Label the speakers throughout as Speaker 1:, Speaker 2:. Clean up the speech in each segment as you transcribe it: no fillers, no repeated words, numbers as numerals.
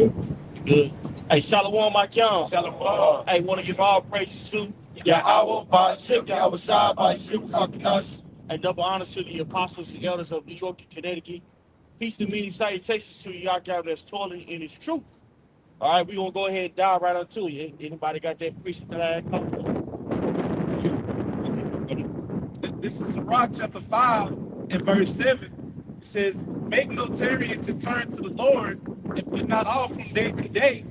Speaker 1: Good. Hey, Shalom, Mike Young.
Speaker 2: Shalom.
Speaker 1: Hey, want to give all praises to Yahweh, Ba'ashem, Yahweh Shai, Ba'ashem, Kakadash, and double honors to the apostles and elders of New York and Connecticut. Peace and many salutations to y'all that's toiling in his truth. All right, we're going to go ahead and dive right onto it. Anybody got that precept that I come for?
Speaker 2: This is Sirach chapter 5 and verse 7. It says, make no tarrying to turn to the Lord, and put not off from day to day.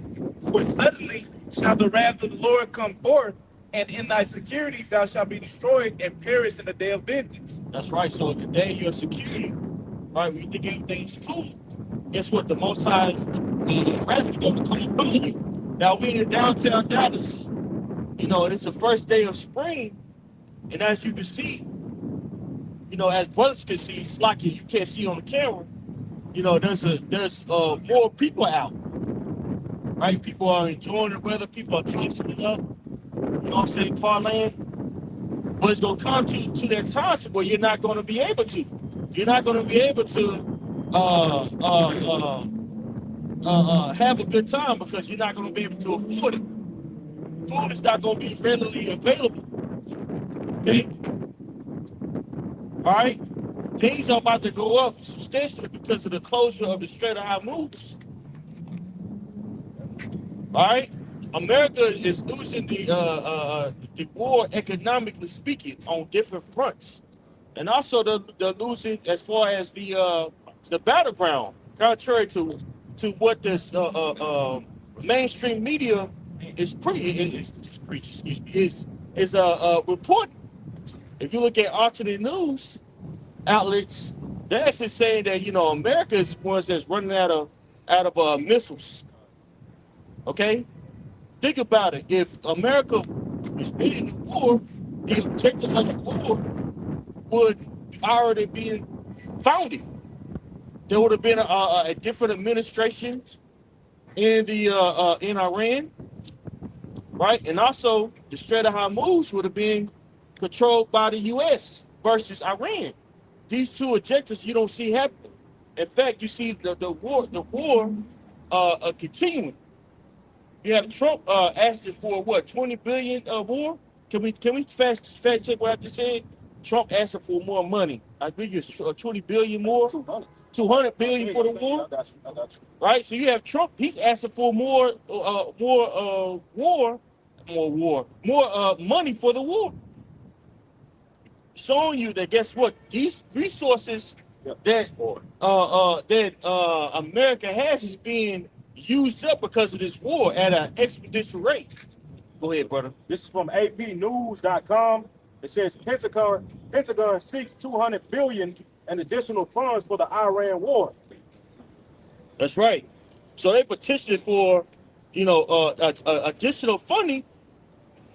Speaker 2: For suddenly shall the wrath of the Lord come forth, and in thy security thou shalt be destroyed and perish in the day of vengeance.
Speaker 1: That's right. So the day of your security, right, when you think everything's cool, guess what? The Most High's wrath is going to come upon you. Now, we're in downtown Dallas, you know, and it's the first day of spring. And as you can see, you know, as brothers can see, it's like you can't see on the camera, you know, there's more people out, right? People are enjoying the weather. People are tossing it up, you know what I'm saying, parlaying. But it's going to come to that time to where you're not going to be able to. You're not going to be able to have a good time because you're not going to be able to afford it. Food is not going to be readily available. Okay? All right? Things are about to go up substantially because of the closure of the Strait of Hormuz. All right? America is losing the war economically speaking on different fronts. And also they're losing as far as the battleground, contrary to what this mainstream media is reporting. If you look at alternate news outlets, they're actually saying that, you know, America is the ones that's running out of missiles. Okay, think about it. If America was winning the war, the objectives of the war would already be founded. There would have been a different administration in the in Iran, right? And also the Strait of Hormuz would have been controlled by the U.S. versus Iran. These two objectives you don't see happening. In fact, you see the war continuing. You have Trump asking for what, 20 billion war? Can we fact check what I just said? Trump asking for more money. I think it's 20 billion more. 200 billion for the war.
Speaker 2: I got you.
Speaker 1: Right? So you have Trump, he's asking for more money for the war. Showing you that guess what? These resources that America has is being used up because of this war at an exponential rate. Go ahead, brother.
Speaker 2: This is from APnews.com. It says Pentagon seeks 200 billion in additional funds for the Iran war.
Speaker 1: That's right. So they petitioned for, you know, additional funding.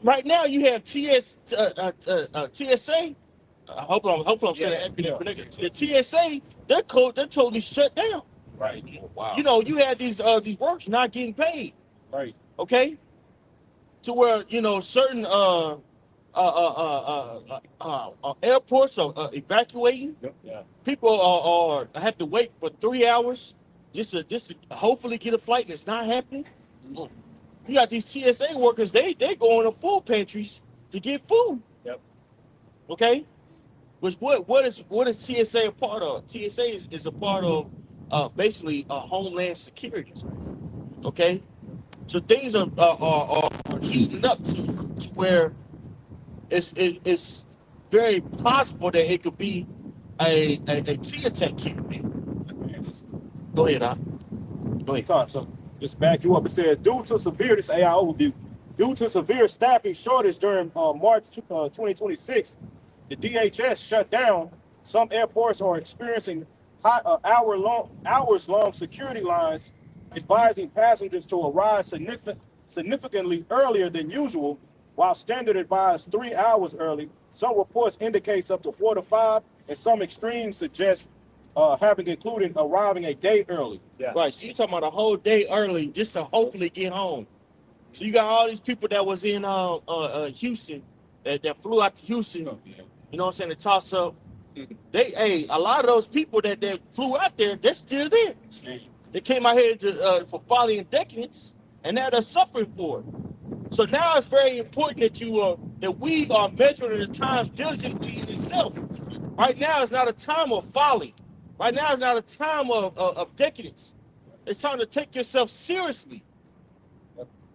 Speaker 1: Right now, you have TSA. Hopefully I'm saying that. The TSA, they're totally shut down.
Speaker 2: Right. Wow.
Speaker 1: You know, you had these works not getting paid.
Speaker 2: Right.
Speaker 1: Okay. To where, you know, certain airports are evacuating.
Speaker 2: Yeah.
Speaker 1: People are have to wait for 3 hours just to hopefully get a flight, and it's not happening. You got these TSA workers, they go into food pantries to get food.
Speaker 2: Yep.
Speaker 1: Okay. Which what is TSA a part of? TSA is a part of basically homeland security. Okay. So things are heating up to where it's very possible that it could be a T attack here, man. Go ahead, Go ahead.
Speaker 2: So just back you up. It says due to severe staffing shortage during March 2026, the DHS shut down. Some airports are experiencing hours-long security lines, advising passengers to arrive significantly earlier than usual, while standard advised 3 hours early. Some reports indicates up to 4 to 5, and some extremes suggest having included arriving a day early.
Speaker 1: Yeah. Right. So you're talking about a whole day early just to hopefully get home. So you got all these people that was in Houston that flew out to Houston.
Speaker 2: Oh, yeah.
Speaker 1: You know what I'm saying? To toss up. A lot of those people that flew out there, they're still there. They came out here for folly and decadence, and now they're suffering for it. So now it's very important that we are measuring the time diligently in itself. Right now is not a time of folly. Right now is not a time of decadence. It's time to take yourself seriously.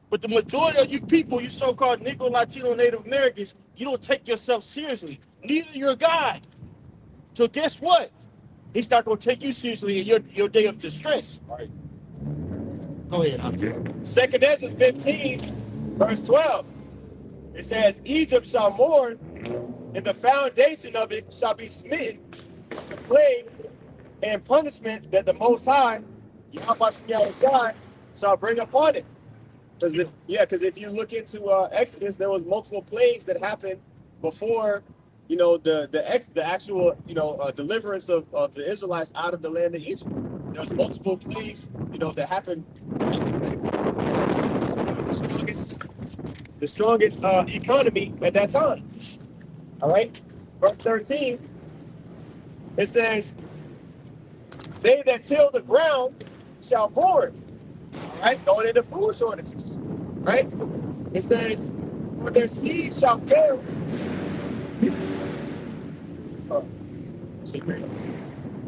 Speaker 1: But the majority of you people, you so-called Negro, Latino, Native Americans, you don't take yourself seriously. Neither your God. So guess what? He's not going to take you seriously in your day of distress.
Speaker 2: Right.
Speaker 1: Go ahead, Andre.
Speaker 3: 2nd Ezra 15, verse 12. It says, Egypt shall mourn, and the foundation of it shall be smitten, the plague and punishment that the Most High, Yahweh shall bring upon it. Because if you look into Exodus, there was multiple plagues that happened before, the actual, deliverance of the Israelites out of the land of Egypt. There was multiple plagues, that happened. The strongest economy at that time. All right. Verse 13. It says, they that till the ground shall mourn. All right. Going into food shortages. Right. It says, for their seed shall fail. Oh,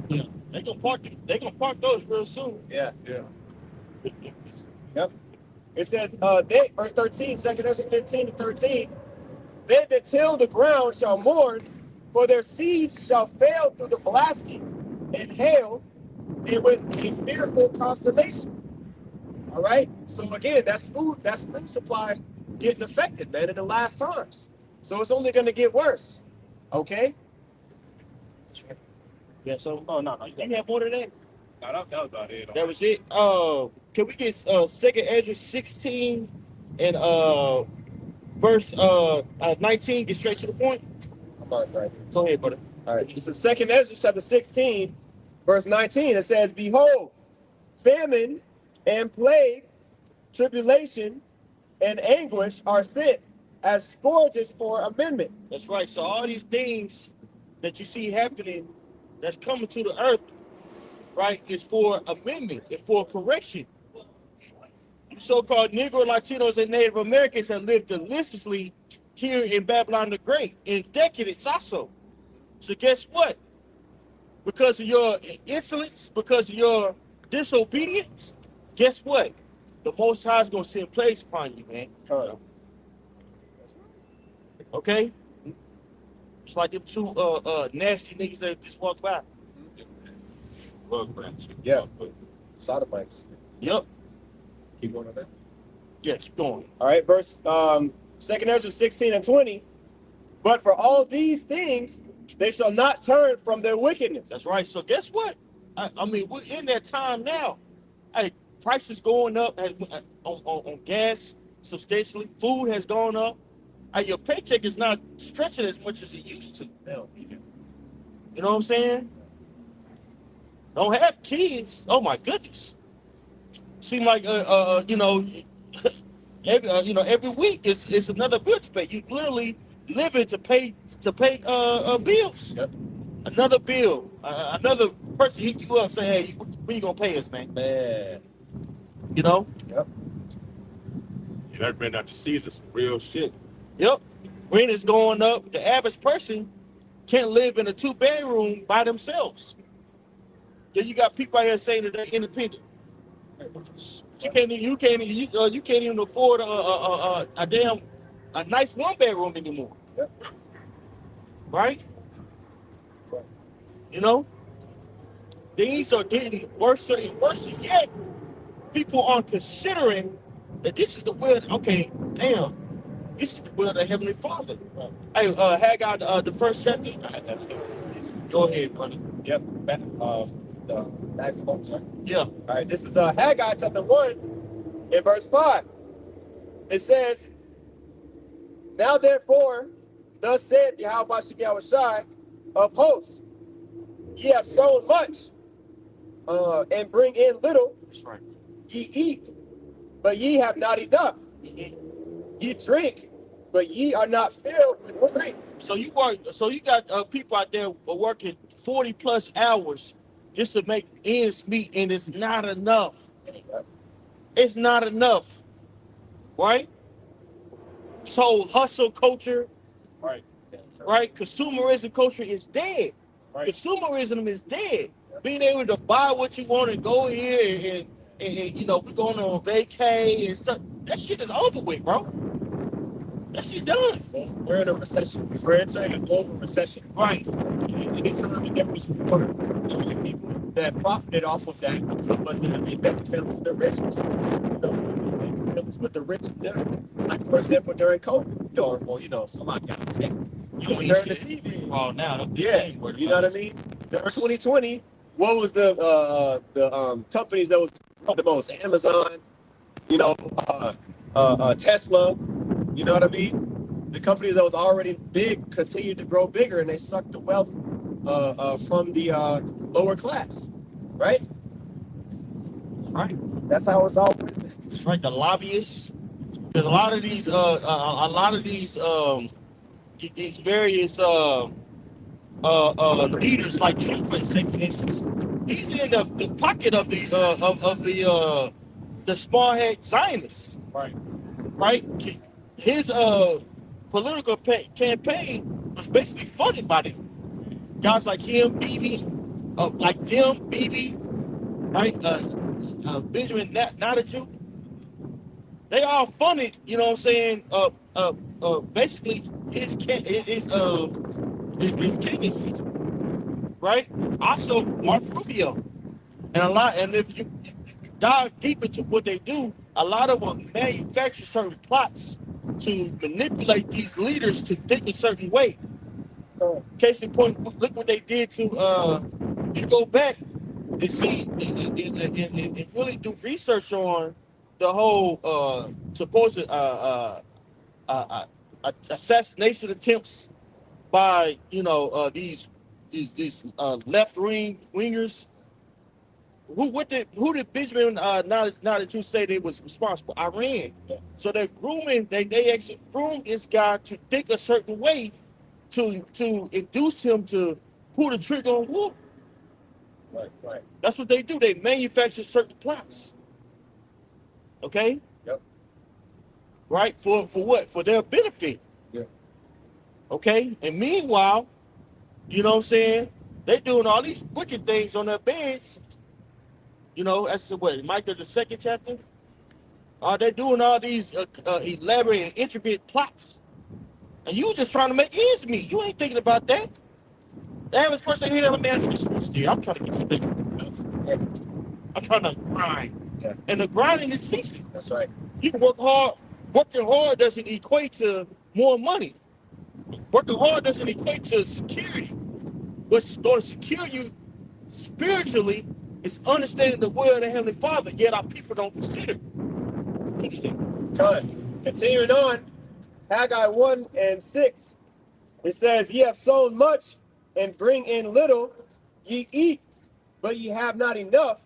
Speaker 1: Yeah, they gonna park those real soon.
Speaker 3: yeah.
Speaker 2: Yeah.
Speaker 3: Yep. It says, verse 13, 2nd Ezra 15 to 13, they that till the ground shall mourn, for their seeds shall fail through the blasting and hail, and with a fearful constellation. All right. So again, that's food supply getting affected, man, in the last times. So it's only going to get worse. Okay.
Speaker 1: Yeah. So, no. You have more than that.
Speaker 2: No, that was about it.
Speaker 1: That was it. Can we get 2nd Ezra 16 and verse 19? Get straight to the point.
Speaker 3: I'm on right.
Speaker 1: Go ahead, brother.
Speaker 3: All right. This is 2nd Ezra chapter 16, verse 19. It says, behold, famine and plague, tribulation, and anguish are sent as scourges for amendment.
Speaker 1: That's right. So all these things that you see happening, that's coming to the earth, right, is for amendment, it's for correction. You so-called Negro, Latinos, and Native Americans have lived deliciously here in Babylon the Great, in decadence also. So guess what? Because of your insolence, because of your disobedience, guess what? The Most High is going to send plagues upon you, man. Okay? It's like them two nasty niggas that just walked by.
Speaker 3: Yeah. Sodomites.
Speaker 1: Yep.
Speaker 2: Keep going on that.
Speaker 1: Yeah, keep going.
Speaker 3: All right, verse 2nd Ezra 16 and 20. But for all these things, they shall not turn from their wickedness.
Speaker 1: That's right. So guess what? I mean, we're in that time now. Hey, prices going up on gas substantially. Food has gone up. Hey, your paycheck is not stretching as much as it used to.
Speaker 3: No.
Speaker 1: You know what I'm saying? Don't have kids. Oh my goodness. Seem like every week it's another bill to pay. You literally living to pay bills.
Speaker 3: Yep.
Speaker 1: Another bill. Another person hit you up say, hey, when you gonna pay us, man?
Speaker 3: Man.
Speaker 1: You know?
Speaker 3: Yep.
Speaker 2: You never been out to Caesar, some real shit.
Speaker 1: Yep. Rent is going up. The average person can't live in a 2-bedroom by themselves. Then you got people out here saying that they're independent. You can't even afford a nice 1-bedroom anymore.
Speaker 3: Yep.
Speaker 1: Right? You know? Things are getting worse and worse yet. People aren't considering that this is the will. Okay, damn. This is the will of the Heavenly Father. Hey, Haggai, the first chapter. Go ahead, buddy.
Speaker 3: Yep. The next one, sorry.
Speaker 1: Yeah.
Speaker 3: All right, this is Haggai chapter 1 in verse 5. It says, now therefore, thus saith Yahweh Shai of hosts, ye have sown much, and bring in little.
Speaker 1: That's right.
Speaker 3: Ye eat, but ye have not enough. Ye drink, but ye are not filled with drink.
Speaker 1: So you got people out there working 40 plus hours just to make ends meet, and it's not enough. It's not enough, right? This whole hustle culture,
Speaker 3: Right.
Speaker 1: right? Consumerism culture is dead.
Speaker 3: Right.
Speaker 1: Consumerism is dead. Being able to buy what you want and go here and you know, we're going on vacay and stuff. That shit is over with, bro. That shit done.
Speaker 3: We're in a recession. We're entering a global recession.
Speaker 1: Right.
Speaker 3: Anytime there was more people that profited off of that was the American families, the rich. With the rich, like for example during COVID, or well, you know, somebody got sick. During the CV.
Speaker 1: Oh, now,
Speaker 3: Yeah, you know what I mean. During 2020, what was the companies that was the most? Amazon, you know, Tesla. You know what I mean? The companies that was already big continued to grow bigger, and they sucked the wealth from the lower class, right?
Speaker 1: Right.
Speaker 3: That's how it's all.
Speaker 1: It's right. The lobbyists. There's a lot of these these various leaders, like Trump, for instance. He's in the pocket of the small head Zionists.
Speaker 3: Right.
Speaker 1: Right. His political campaign was basically funded by them. Guys like him, Bibi, right? Benjamin Netanyahu. They all funded, you know what I'm saying? Basically his candidacy, right? Also Mark Rubio, and if you dive deep into what they do, a lot of them manufacture certain plots to manipulate these leaders to think a certain way. Case in point, look what they did to. If you go back and see and really do research on the whole supposed assassination attempts by these left wingers. Who did Benjamin Netanyahu say they was responsible? Iran. So they're grooming. They actually groomed this guy to think a certain way to induce him to pull the trigger on war.
Speaker 3: Right.
Speaker 1: That's what they do. They manufacture certain plots. Okay?
Speaker 3: Yep.
Speaker 1: Right? For what? For their benefit.
Speaker 3: Yeah.
Speaker 1: Okay? And meanwhile, you know what I'm saying? They're doing all these wicked things on their beds. You know, that's what, Micah, the 2nd chapter? They're doing all these elaborate and intricate plots. And you just trying to make ends meet. You ain't thinking about that. The average person here, let me ask you something. I'm trying to get straight. I'm trying to grind.
Speaker 3: Yeah.
Speaker 1: And the grinding is ceasing.
Speaker 3: That's right.
Speaker 1: You can work hard. Working hard doesn't equate to more money. Working hard doesn't equate to security. What's going to secure you spiritually is understanding the will of the Heavenly Father, yet our people don't consider.
Speaker 3: Continuing on, Haggai 1:6, it says, "Ye have sown much and bring in little. Ye eat, but ye have not enough.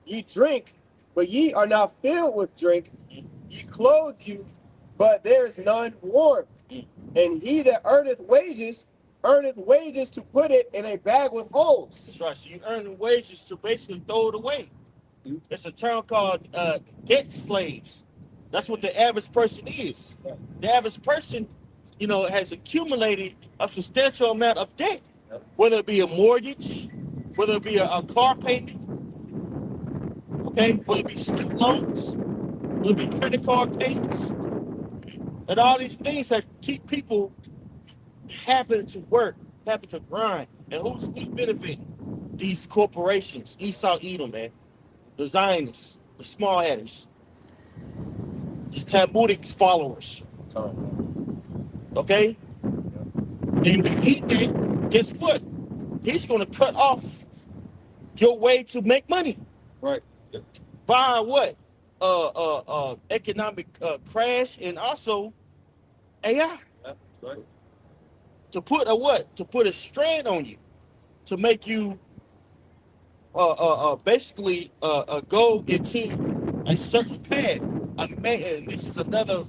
Speaker 3: Ye drink, but ye are not filled with drink. Ye clothe you, but there is none warm. And he that earneth wages to put it in a bag with holes."
Speaker 1: That's right. So you earn the wages to basically throw it away. It's a term called debt slaves. That's what the average person is. The average person, has accumulated a substantial amount of debt, whether it be a mortgage, whether it be a car payment, okay, whether it be student loans, whether it be credit card payments, and all these things that keep people having to work, having to grind. And who's benefiting? These corporations, Esau, Edom, man, the Zionists, the small headers, these Talmudic followers. Okay? And when he did, guess what? He's going to cut off your way to make money.
Speaker 3: Right.
Speaker 1: Via what? Economic crash and also AI.
Speaker 3: Right.
Speaker 1: To put a what? To put a strain on you, to make you basically go into a certain path. And this is another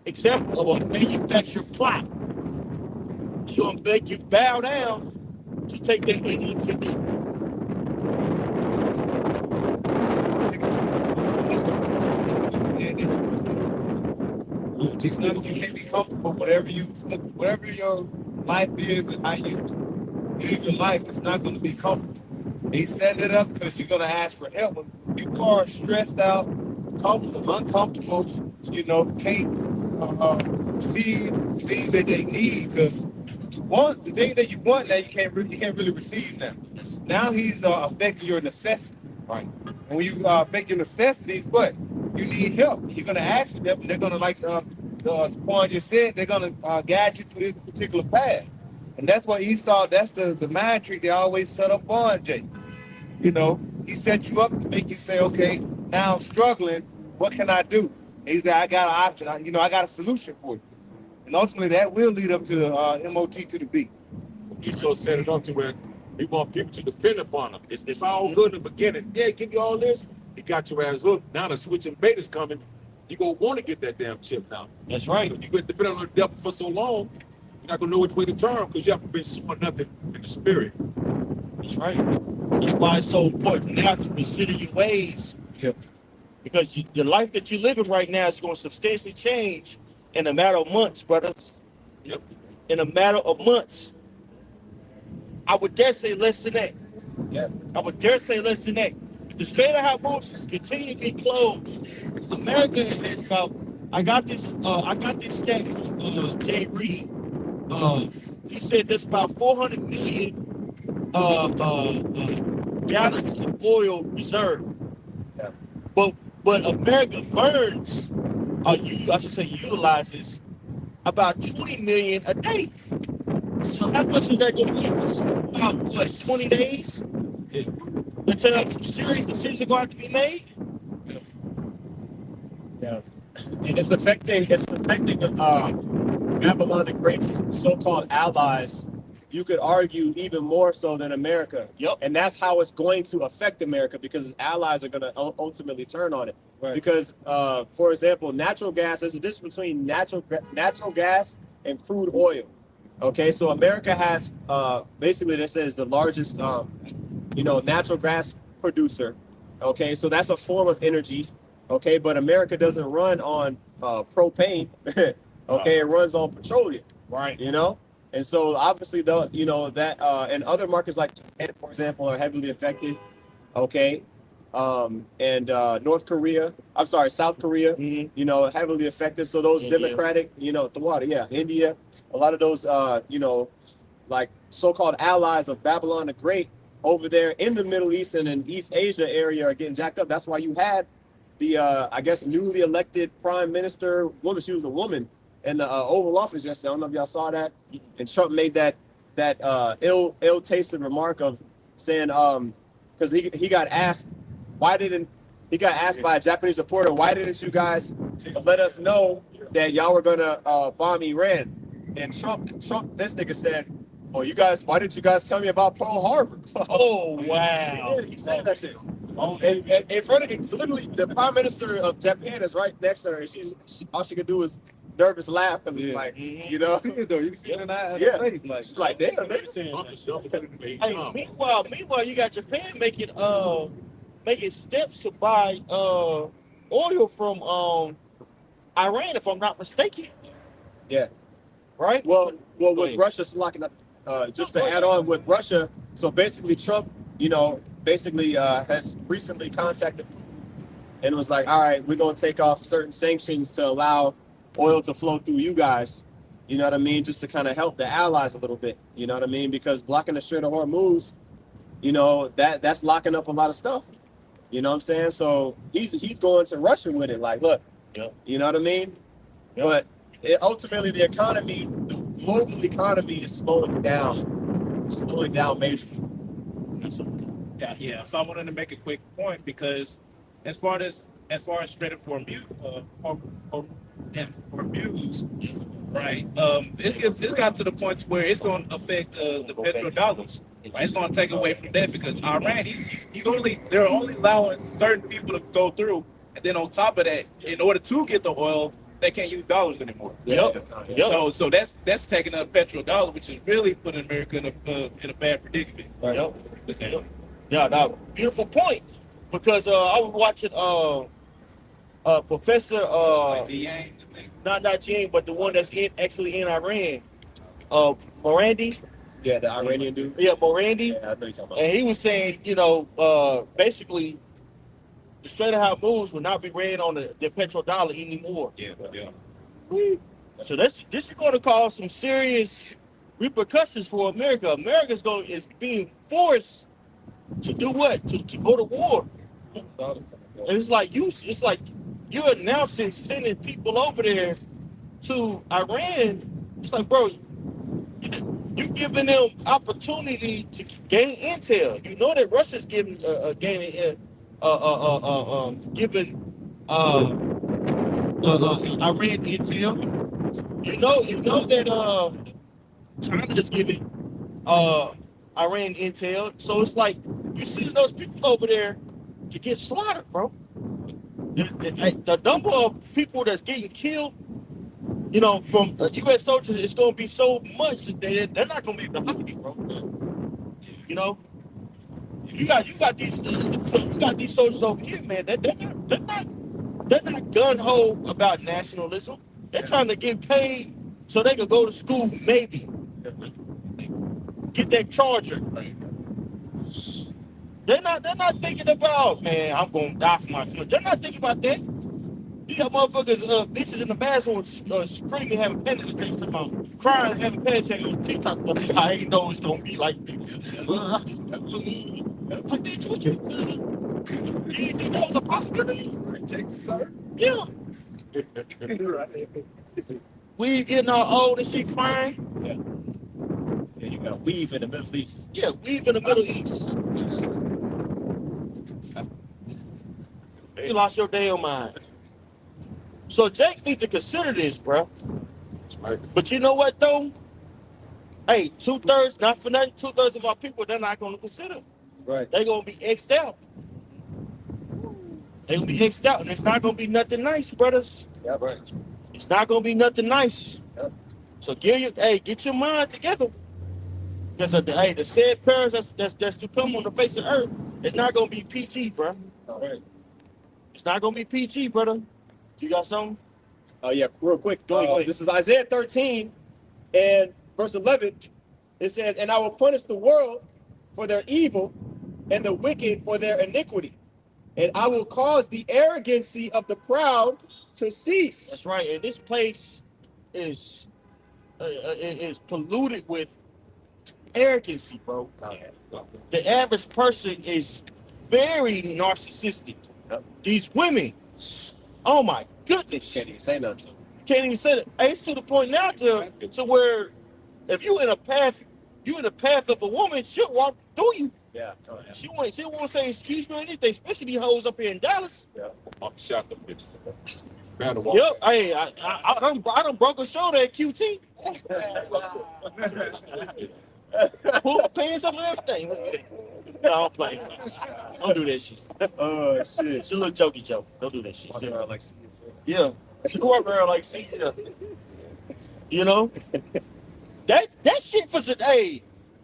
Speaker 1: example of a manufactured plot to make you bow down to take that initiative.
Speaker 4: saying that you can't be comfortable. Whatever your life is and how you live your life, it's not going to be comfortable. He set it up because you're going to ask for help. When people are stressed out, comfortable, uncomfortable, can't see things that they need because the thing that you want now you can't really receive now. Now he's affecting your necessities.
Speaker 1: Right.
Speaker 4: And when you affect your necessities, what? You need help. You're gonna ask for help, and they're gonna Quan just said, they're gonna guide you through this particular path. And that's what Esau, that's the mind trick they always set up on, Jay. He set you up to make you say, okay, now I'm struggling, what can I do? And he said, I got an option, I got a solution for you. And ultimately that will lead up to the MOT to the B.
Speaker 1: Esau set it up to where he want people to depend upon him. It's all good in the beginning. Yeah, give you all this. He got your ass hooked. Now the switching bait is coming. You gonna want to get that damn chip now. That's right. If you been depending on the devil for so long, you're not gonna know which way to turn because you haven't been sowing nothing in the spirit. That's right. That's why it's so important now to consider your ways.
Speaker 3: Yep.
Speaker 1: Because the life that you're living right now is going to substantially change in a matter of months, brothers. Yep. In a matter of months. I would dare say less than that.
Speaker 3: Yeah.
Speaker 1: I would dare say less than that. If the Strait of Hormuz continue to be closed, America is about. I got this stat from Jay Reed. He said there's about 400 million gallons of oil reserve.
Speaker 3: Yeah.
Speaker 1: But America burns, utilizes about 20 million a day. So how much is that going to give us? About 20 days? Yeah. Until some serious decisions are going to have to be made?
Speaker 3: Yeah. And it's affecting Babylon the Great's so-called allies. You could argue even more so than America.
Speaker 1: Yep.
Speaker 3: And that's how it's going to affect America because its allies are going to ultimately turn on it.
Speaker 1: Right.
Speaker 3: Because, for example, natural gas, there's a difference between natural gas and crude oil. Okay, so America has basically this is the largest, natural gas producer. Okay, so that's a form of energy. Okay, but America doesn't run on propane. Okay, it runs on petroleum.
Speaker 1: Right.
Speaker 3: And so obviously and other markets like Japan, for example, are heavily affected. Okay. And South Korea, heavily affected. So those
Speaker 1: India.
Speaker 3: democratic, India, a lot of those, like so-called allies of Babylon the Great over there in the Middle East and in East Asia area are getting jacked up. That's why you had the, newly elected prime minister woman. She was a woman in the Oval Office yesterday. I don't know if y'all saw that. And Trump made that ill-tasted remark of saying, because he got asked, by a Japanese reporter, why didn't you guys let us know that y'all were gonna bomb Iran? And Trump, this nigga said, "Oh, why didn't you guys tell me about Pearl Harbor?"
Speaker 1: Oh, wow.
Speaker 3: Yeah, he said that shit. And in front of him, literally, the prime minister of Japan is right next to her, and she all she could do is nervous laugh because it's like,
Speaker 4: See it though. You can see it in her face, like
Speaker 3: she's like, damn, nigga.
Speaker 1: Hey, meanwhile, you got Japan making steps to buy oil from Iran, if I'm not mistaken.
Speaker 3: Yeah.
Speaker 1: Right?
Speaker 3: Well,
Speaker 1: Go
Speaker 3: with
Speaker 1: ahead.
Speaker 3: Russia locking up, just to add on with Russia, so basically Trump, has recently contacted Putin and was like, all right, we're going to take off certain sanctions to allow oil to flow through you guys. You know what I mean? Just to kind of help the allies a little bit. You know what I mean? Because blocking the Strait of Hormuz, that's locking up a lot of stuff. You know what I'm saying? So he's going to Russia with it. Like, look,
Speaker 1: Yep.
Speaker 3: You know what I mean? Yep. But ultimately, the global economy is slowing down majorly.
Speaker 2: Yeah. So I wanted to make a quick point because as far as Strait of Hormuz, right? It's got to the point where it's going to affect the petrodollars. Right? It's going to take away from that because Iran, they're only allowing certain people to go through, and then on top of that, in order to get the oil, they can't use dollars anymore.
Speaker 1: Yep.
Speaker 2: So that's taking up petrodollar, which is really putting America in a bad predicament.
Speaker 3: Right.
Speaker 1: Yep. Yeah, now, beautiful point. Because I was watching Professor,
Speaker 2: Yang.
Speaker 1: not Jing, but the one that's actually in Iran, Morandi.
Speaker 3: Yeah, the Iranian dude.
Speaker 1: Yeah, Morandi.
Speaker 3: Yeah, I know you're talking about.
Speaker 1: And he was saying, basically, the Strait of Hormuz will not be ran on the petrodollar anymore.
Speaker 2: Yeah.
Speaker 1: So this is going to cause some serious repercussions for America. America is being forced to do what? To go to war. And it's like you're announcing sending people over there to Iran. It's like, bro, you giving them opportunity to gain intel. You know that Russia's giving Iran intel. You know that China is giving Iran intel. So it's like you sending those people over there to get slaughtered, bro. The number of people that's getting killed, from U.S. soldiers, it's going to be so much that they're not going to be able to hide it, bro. You got these soldiers over here, man. They're not gun ho about nationalism. They're trying to get paid so they can go to school, maybe get that charger. They're not thinking about, man, I'm gonna die for my country. They're not thinking about that. You got motherfuckers, bitches in the bathroom screaming, having panic attacks, about crying, having panic attacks on TikTok. But I ain't know it's gonna be like this. Like, bitch, what you didn't think that was a possibility?
Speaker 3: Texas, sir.
Speaker 1: Yeah. We getting all old and shit crying.
Speaker 3: Yeah, you got weave in the Middle East.
Speaker 1: Yeah, we've in the Middle East. You lost your damn mind. So Jake needs to consider this, bro.
Speaker 3: Right.
Speaker 1: But you know what though? Hey, 2/3, not for nothing, 2/3 of our people, they're not gonna consider.
Speaker 3: Right.
Speaker 1: They're gonna be X'd out. They're gonna be X'd out, and it's not gonna be nothing nice, brothers.
Speaker 3: Yeah, right.
Speaker 1: It's not gonna be nothing nice.
Speaker 3: Yep.
Speaker 1: So get your mind together. Because the said parents that's to come on the face of earth, it's not gonna be PG, bro.
Speaker 3: All right.
Speaker 1: It's not gonna be PG, brother. You got something?
Speaker 3: Yeah, real quick.
Speaker 1: Go ahead.
Speaker 3: This is Isaiah 13 and verse 11. It says, "And I will punish the world for their evil and the wicked for their iniquity. And I will cause the arrogancy of the proud to cease."
Speaker 1: That's right. And this place is polluted with arrogancy, bro. The average person is very narcissistic.
Speaker 3: Yep.
Speaker 1: These women, oh my goodness,
Speaker 3: Can't even say nothing.
Speaker 1: can't even say that. Hey, it's to the point now to where if you in a path of a woman, she'll walk through you.
Speaker 3: Yeah.
Speaker 1: She won't say excuse me or anything, especially these hoes up here in Dallas.
Speaker 5: I'm shot the bitch.
Speaker 1: Yep. Hey, I done broke a shoulder at QT. Pull my pants up and everything. No, I don't play. Don't do that shit.
Speaker 3: Oh shit.
Speaker 1: It's a little jokey joke. Don't do that shit.
Speaker 3: Like,
Speaker 1: Yeah. You walk around like, see, you know? That shit for today.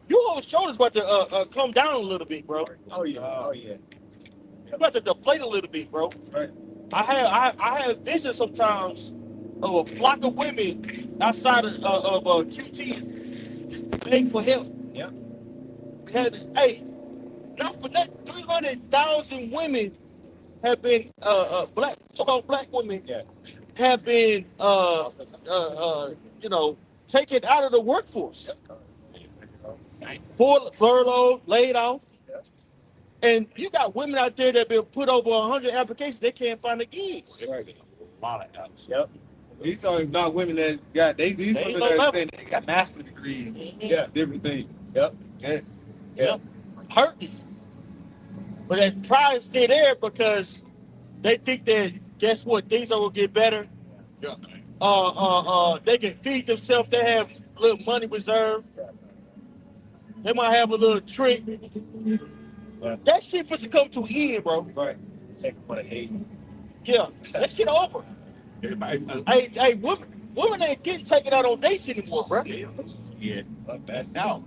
Speaker 1: Your whole shoulder's about to come down a little bit, bro.
Speaker 3: oh yeah.
Speaker 1: It's about to deflate a little bit, bro.
Speaker 3: Right.
Speaker 1: I have visions sometimes of a flock of women outside of QT just begging for help.
Speaker 3: Yeah.
Speaker 1: We had, hey, not for that, 300,000 women have been black women
Speaker 3: Yeah.
Speaker 1: have been taken out of the workforce. Furloughed, laid off.
Speaker 3: Yeah.
Speaker 1: And you got women out there that have been put over 100 applications, they can't find a gig.
Speaker 3: Right.
Speaker 1: A lot of apps.
Speaker 3: Yep.
Speaker 4: These are not women that got these
Speaker 1: They
Speaker 4: women
Speaker 1: low
Speaker 4: that
Speaker 1: level.
Speaker 4: saying they got master degrees,
Speaker 3: Yeah.
Speaker 4: different things.
Speaker 3: Yep.
Speaker 4: Yeah.
Speaker 1: Yep. Hurting. But that pride's still there because they think that, guess what, things are gonna get better.
Speaker 5: Yeah.
Speaker 1: They can feed themselves, they have a little money reserved. They might have a little trick. That shit supposed to come to an end, bro.
Speaker 3: Right. Take what I hate.
Speaker 1: Yeah, that shit over.
Speaker 5: Everybody.
Speaker 1: Hey, women ain't getting taken out on dates anymore, bro.
Speaker 5: Yeah.
Speaker 3: Not bad now.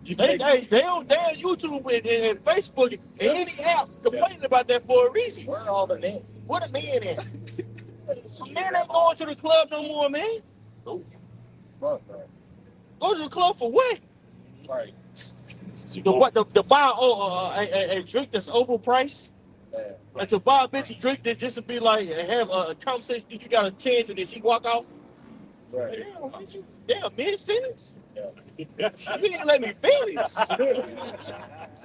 Speaker 1: They on YouTube and Facebook and any app complaining about that for a reason.
Speaker 3: Where are all the men?
Speaker 1: What a man at? Man ain't going to the club no more, man.
Speaker 5: Nope.
Speaker 3: Fuck, bro.
Speaker 1: Go to the club for what?
Speaker 3: Right.
Speaker 1: To buy a drink that's overpriced?
Speaker 3: Yeah.
Speaker 1: And to buy a bitch a drink that just to be like, have a conversation, you got a chance and then she walk out?
Speaker 3: Right.
Speaker 1: Damn, mid-sentence?
Speaker 3: Yeah.
Speaker 1: You didn't let me finish.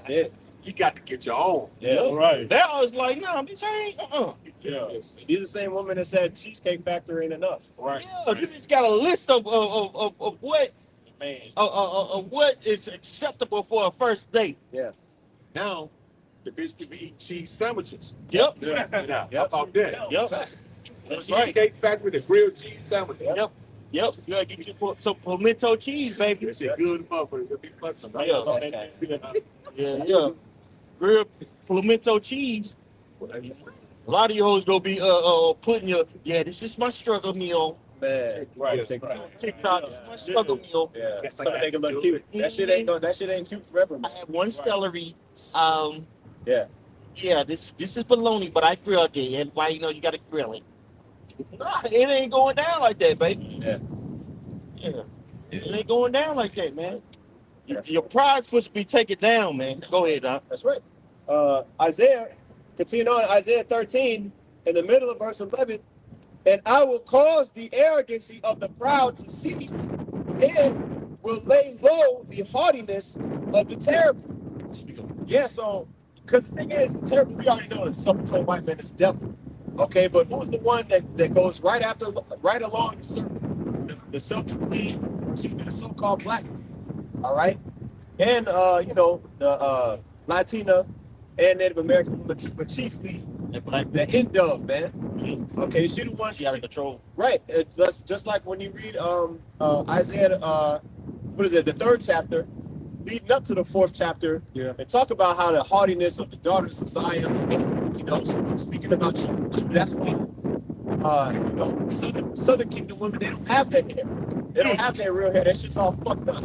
Speaker 3: Yeah.
Speaker 5: You got to get your own.
Speaker 3: Yeah.
Speaker 2: Right.
Speaker 1: That was like, nah, bitch, I ain't,
Speaker 2: Yeah.
Speaker 3: These are the same woman that said Cheesecake Factory ain't enough.
Speaker 2: Right.
Speaker 1: Yeah, you just got a list of what
Speaker 2: Man.
Speaker 1: what is acceptable for a first date.
Speaker 3: Yeah.
Speaker 5: Now, the bitch can be eating cheese sandwiches.
Speaker 1: Yep.
Speaker 2: Yeah.
Speaker 5: Now, how about that?
Speaker 1: Yep. That's right.
Speaker 5: Cheesecake Factory, the grilled cheese sandwiches.
Speaker 1: Yep. Yep. You gotta get you some pimento cheese, baby.
Speaker 5: That shit good motherfucker. It'll be fun tonight.
Speaker 1: Yeah. Grilled pimento cheese. A lot of you hoes gonna be putting this is my struggle meal.
Speaker 3: Man.
Speaker 2: Right.
Speaker 1: TikTok, this is my struggle meal.
Speaker 3: Yeah.
Speaker 5: Guess I
Speaker 3: Something make it look cute. That shit ain't cute forever,
Speaker 1: I
Speaker 3: man.
Speaker 1: had one celery.
Speaker 3: Yeah.
Speaker 1: Yeah, this is bologna, but I grilled it. And why you gotta grill it. Nah, it ain't going down like that, baby.
Speaker 3: Yeah.
Speaker 1: Yeah. It ain't going down like that, man. Your pride's supposed to be taken down, man. Go ahead, Doc.
Speaker 3: That's right. Isaiah, continue on, Isaiah 13, in the middle of verse 11, and I will cause the arrogancy of the proud to cease, and will lay low the haughtiness of the terrible. Yeah, so, because the thing is, the terrible, we already know that self-proclaimed white man is the devil. Okay, but who's the one that goes right along the self-proclaimed, the so-called black, all right? And, the Latina and Native American women too, but chiefly the N-dub, man. Okay, she the one.
Speaker 1: She out of control.
Speaker 3: Right. That's just like when you read Isaiah, the 3rd chapter, leading up to the 4th chapter, and talk about how the haughtiness of the daughters of Zion, speaking about you, that's why Southern Kingdom women, they don't have that hair. They don't have that real hair. That shit's all fucked up.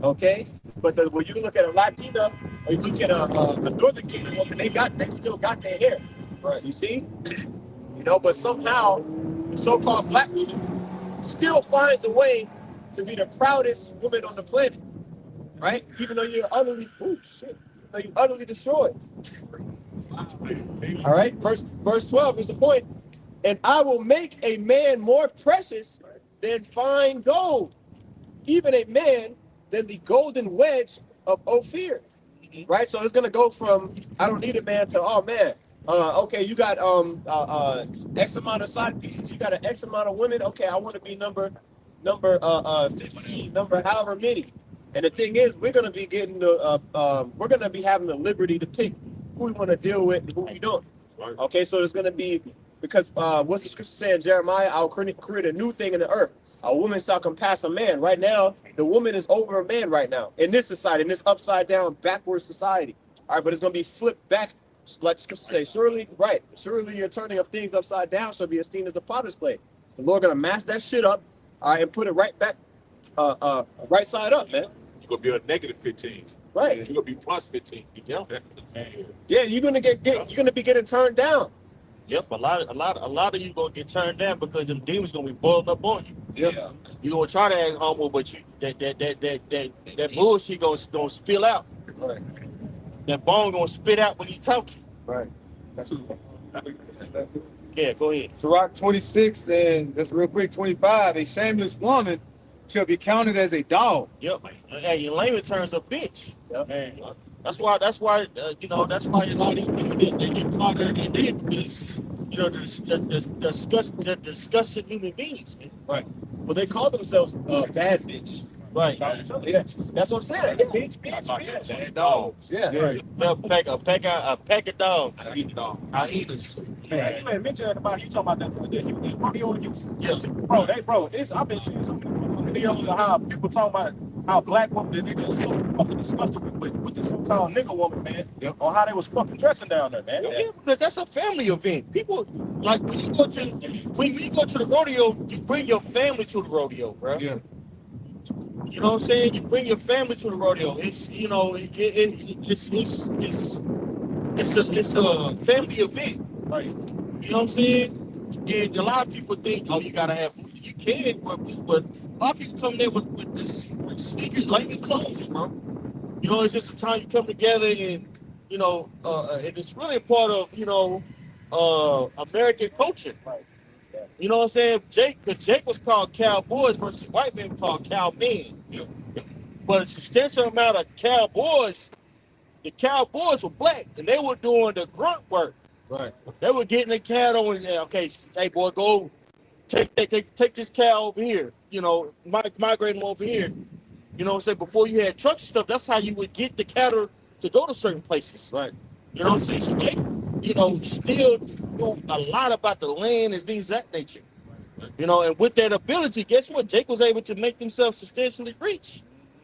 Speaker 3: Okay? But when you look at a Latina or you look at a Northern Kingdom woman, they still got their hair. Right. You see? But somehow the so-called black woman still finds a way to be the proudest woman on the planet. Right? Even though you're utterly destroyed. All right, verse 12 is the point. And I will make a man more precious than fine gold, even a man than the golden wedge of Ophir. Right? So it's gonna go from I don't need a man to okay, you got X amount of side pieces, you got an X amount of women. Okay, I want to be number 15, number however many. And the thing is, we're gonna be having the liberty to pick who we want to deal with and who we don't. Okay, so there's gonna be, because what's the scripture saying, Jeremiah? I'll create a new thing in the earth. A woman shall compass a man. Right now, the woman is over a man right now in this society, in this upside down, backward society. All right, but it's gonna be flipped back, like the scripture say. Surely your turning of things upside down shall be esteemed as a potter's clay. The Lord gonna mash that shit up, all right, and put it right back, right side up, man.
Speaker 5: You're gonna be a negative 15.
Speaker 3: Right.
Speaker 5: You're gonna be plus 15.
Speaker 1: Yeah.
Speaker 3: Yeah, you're gonna be getting turned down.
Speaker 1: Yep, a lot of you gonna get turned down because them demons gonna be boiling up on you.
Speaker 3: Yeah.
Speaker 1: You gonna try to act humble, but you that bullshit gonna spill out.
Speaker 3: Right.
Speaker 1: That bone gonna spit out when you talking.
Speaker 3: Right.
Speaker 1: Yeah, go ahead.
Speaker 4: Sirach 26 and just real quick 25. A shameless woman shall be counted as a dog.
Speaker 1: Yep. Hey, in layman terms, a bitch.
Speaker 3: Yep.
Speaker 1: That's why that's why a lot of these women they get caught in their dead because the disgusting human beings, man.
Speaker 3: Right. Well, they call themselves bad bitch.
Speaker 1: Right.
Speaker 3: Yeah. That's what I'm saying. Yeah, bitch.
Speaker 5: Dogs.
Speaker 3: Yeah.
Speaker 1: Right. A pack of dogs.
Speaker 5: I eat dog.
Speaker 1: I eat us.
Speaker 2: Man, you ain't mentioned about you talking about the rodeo use.
Speaker 1: Yes.
Speaker 2: Bro, I've been seeing some videos of how people talking about how black women, they just so fucking disgusted with the so-called nigga woman, man.
Speaker 5: Yep.
Speaker 2: Or how they was fucking dressing down there, man.
Speaker 1: Yeah, because that's a family event. People like when you go to the rodeo, you bring your family to the rodeo, bro.
Speaker 4: Yeah.
Speaker 1: You know what I'm saying? You bring your family to the rodeo. It's you know it's a family event.
Speaker 3: Right.
Speaker 1: You know what I'm saying? And a lot of people think, oh, you gotta have, you can, but a lot of people come there with this with sneakers, like in clothes, bro. You know, it's just a time you come together and, you know, and it's really a part of, you know, American culture.
Speaker 3: Right. Yeah.
Speaker 1: You know what I'm saying? Because Jake was called cowboys versus white men were called cowmen. But a substantial amount of cowboys, the cowboys were black and they were doing the grunt work.
Speaker 4: Right.
Speaker 1: They were getting the cattle and okay, hey boy, go take this cow over here. You know, migrate them over here. You know what I'm saying? Before you had trucks and stuff, that's how you would get the cattle to go to certain places.
Speaker 4: Right.
Speaker 1: You know what I'm saying? So Jake, you know, still knew a lot about the land and things of that nature. You know, and with that ability, guess what? Jake was able to make themselves substantially rich.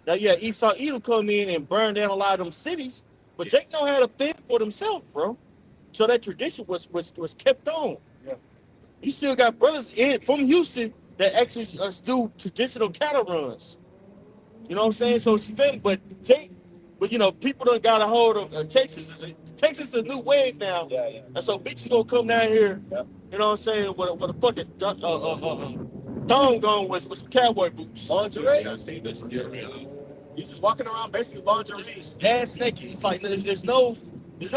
Speaker 1: Now, yeah, Esau Edom come in and burn down a lot of them cities, but Jake know how to fend for themselves, bro. So that tradition was kept on.
Speaker 3: Yeah.
Speaker 1: You still got brothers from Houston that actually do traditional cattle runs. You know what I'm saying? So it's family, but you know, people done got a hold of Texas. Texas is a new wave now.
Speaker 3: Yeah, yeah.
Speaker 1: And so bitches gonna come down here,
Speaker 3: Yep.
Speaker 1: you know what I'm saying, with a fucking thong going with some cowboy boots.
Speaker 3: Lingerie.
Speaker 5: I seen this. Yeah, really.
Speaker 3: You just walking around basically lingerie.
Speaker 1: Ass naked. It's like there's no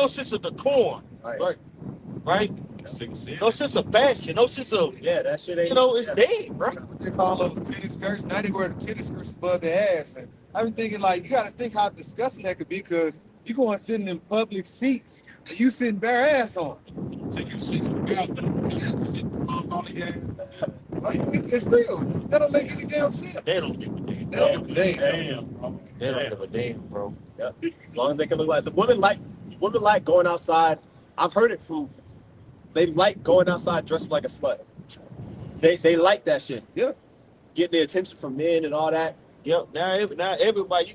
Speaker 1: sense of decorum,
Speaker 3: Right.
Speaker 1: right? No sense of fashion, no sense of,
Speaker 3: Yeah, that shit ain't.
Speaker 1: you know, it's
Speaker 3: yeah.
Speaker 1: dead, bro.
Speaker 4: What they call those tennis skirts? Now they wear the tennis skirts above their ass. And I was thinking, like, you got to think how disgusting that could be, because you going sitting in public seats and you sitting bare ass on.
Speaker 5: Take your shit out there.
Speaker 4: Like, it's real. That don't make any damn sense.
Speaker 1: They don't give a damn.
Speaker 4: That don't give a damn.
Speaker 5: Damn, bro.
Speaker 1: They don't give a damn, bro.
Speaker 3: Yeah. As long as they can look like the women like going outside. I've heard it from. They like going outside dressed like a slut. They like that shit.
Speaker 4: Yeah.
Speaker 3: Getting the attention from men and all that.
Speaker 1: Yep. Now everybody.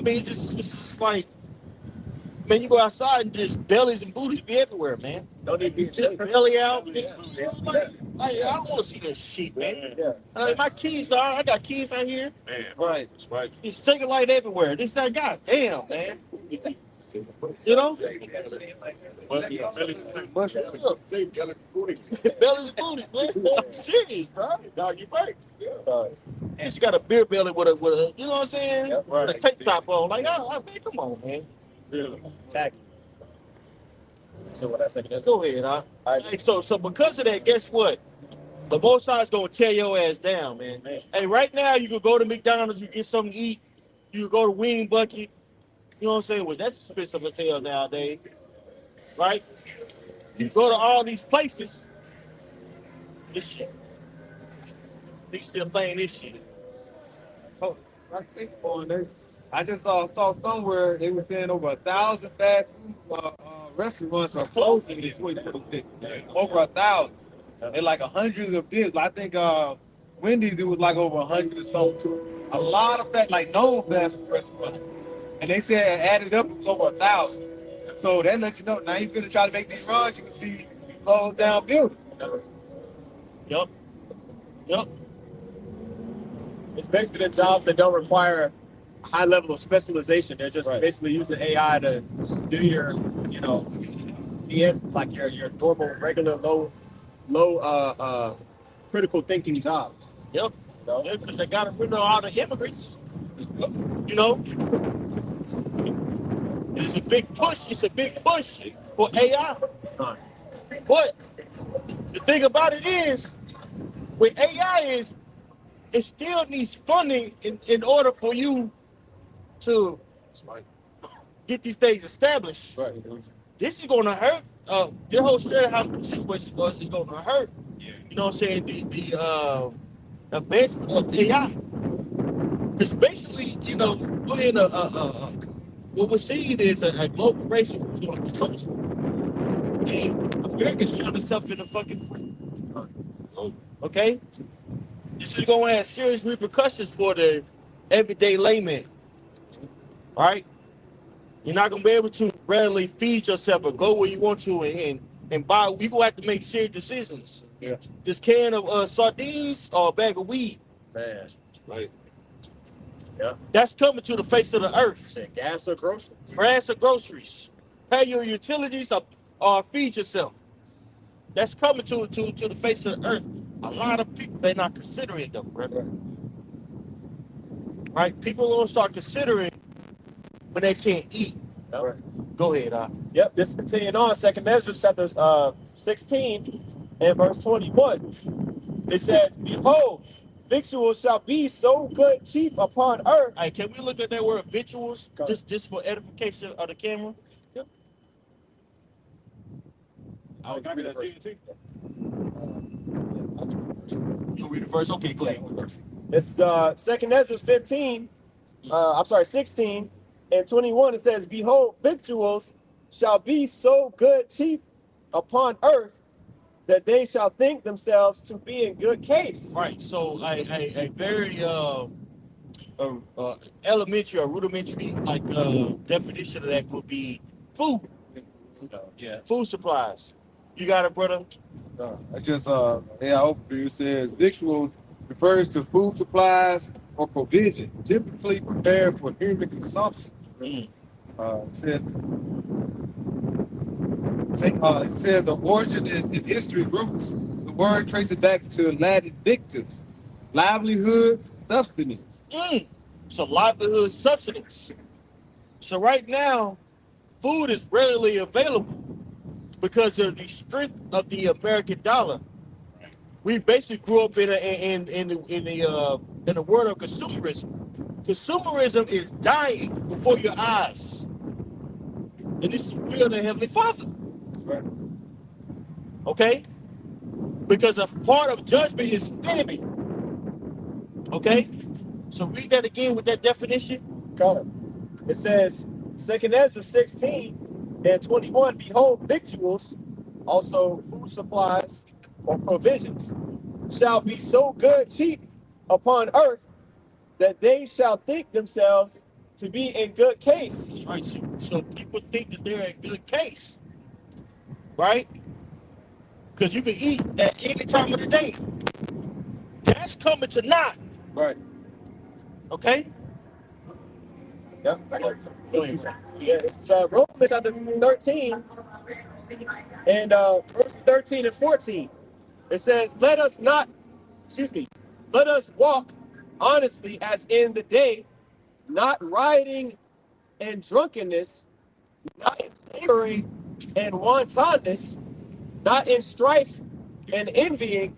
Speaker 1: It's just like, man, you go outside and just bellies and booties be everywhere, man.
Speaker 3: Don't need to be
Speaker 1: Just belly out.
Speaker 3: Yeah.
Speaker 1: Like, I don't want to see that shit, man.
Speaker 3: Yeah.
Speaker 1: Like, my kids, dog. I got kids out here.
Speaker 5: Man,
Speaker 4: Right.
Speaker 5: that's right.
Speaker 1: It's second light everywhere. This that god damn, man. You know?
Speaker 5: But, yeah,
Speaker 1: Look, bellies and booties, man. I'm serious, bro.
Speaker 5: dog, you right.
Speaker 1: And she got a beer belly with a you know what I'm saying?
Speaker 3: Yep,
Speaker 1: With a
Speaker 3: right.
Speaker 1: tank top on. Like, man, come on, man.
Speaker 5: Really.
Speaker 3: Tacky. So what I second is.
Speaker 1: Go ahead, huh?
Speaker 3: All right.
Speaker 1: Hey, so because of that, guess what? The Most High's gonna tear your ass down, man. Hey, right now you can go to McDonald's, you get something to eat. You can go to Wing Bucket. You know what I'm saying? Well, that's expensive as hell nowadays, right? You go to all these places. This shit. They still playing this shit.
Speaker 4: Like I say, I just saw somewhere they were saying over 1,000 fast food restaurants are closing in 2026. Over 1,000. And like 100 of this. I think Wendy's, it was like over 100 or something. A lot of that, like known fast food restaurants. And they said added up, it was over 1,000. So that lets you know, now you finna try to make these runs, you can see closed down buildings.
Speaker 1: Yup.
Speaker 3: It's basically the jobs that don't require a high level of specialization. They're just
Speaker 4: Right.
Speaker 3: basically using AI to do your, you know, like your normal, regular, low critical thinking jobs.
Speaker 1: Yep.
Speaker 3: You know?
Speaker 1: Because they got rid of all the immigrants. You know? It's a big push. It's a big push for AI. But the thing about it is, with AI is, it still needs funding in order for you to get these things established.
Speaker 4: Right.
Speaker 1: This is going to hurt. The whole Stratehouse situation is going to hurt. You know what I'm saying? The advancement of AI. It's basically, you know, we're in what we're seeing is a global race who's going to control it. And America's shot itself in the fucking foot. Okay? This is going to have serious repercussions for the everyday layman. All right? You're not going to be able to readily feed yourself or go where you want to and buy. You're going to have to make serious decisions.
Speaker 4: Yeah.
Speaker 1: This can of sardines or a bag of weed.
Speaker 3: Man.
Speaker 5: Right.
Speaker 3: Yeah.
Speaker 1: That's coming to the face of the earth.
Speaker 3: Shit, gas or groceries.
Speaker 1: Grass or groceries. Pay your utilities or feed yourself. That's coming to the face of the earth. A lot of people, they're not considering them, brother. Right? People will start considering when they can't eat.
Speaker 3: Yep.
Speaker 1: Go ahead,
Speaker 3: Yep, this is continuing on. 2nd Ezra chapter 16 and verse 21. It says, behold, victuals shall be so good cheap upon earth.
Speaker 1: Hey, can we look at that word victuals
Speaker 3: Go.
Speaker 1: just for edification of the camera?
Speaker 3: I'll
Speaker 2: Can I
Speaker 3: read
Speaker 2: get
Speaker 3: the
Speaker 2: that
Speaker 3: verse.
Speaker 1: You read the verse? Okay, go ahead.
Speaker 3: This is 2nd Ezra 16 and 21. It says, behold, victuals shall be so good cheap upon earth that they shall think themselves to be in good case.
Speaker 1: Right. So a very elementary or rudimentary definition of that would be food.
Speaker 2: Yeah.
Speaker 1: Food supplies. You got it, brother?
Speaker 4: That's just it says victuals refers to food supplies or provision, typically prepared for human consumption.
Speaker 1: Mm.
Speaker 4: It says the origin and history roots. The word traces back to Latin victus, livelihood, sustenance.
Speaker 1: So livelihood subsistence. So right now, food is readily available because of the strength of the American dollar. We basically grew up in the world of consumerism. Consumerism is dying before your eyes, and this is the will of the Heavenly Father.
Speaker 4: Right.
Speaker 1: Okay, because a part of judgment is famine. Okay, so read that again with that definition.
Speaker 3: Come. It says, 2nd Ezra 16 and 21, behold, victuals, also food supplies or provisions, shall be so good cheap upon earth that they shall think themselves to be in good case.
Speaker 1: That's right. So people think that they're in good case, right? Because you can eat at any time of the day. That's coming to naught.
Speaker 4: Right.
Speaker 1: Okay.
Speaker 3: Yep.
Speaker 1: Go ahead.
Speaker 3: Yeah, it's Romans chapter 13 and verses 13 and 14. It says, let us walk honestly as in the day, not rioting and drunkenness, not in laboring and wantonness, not in strife and envying,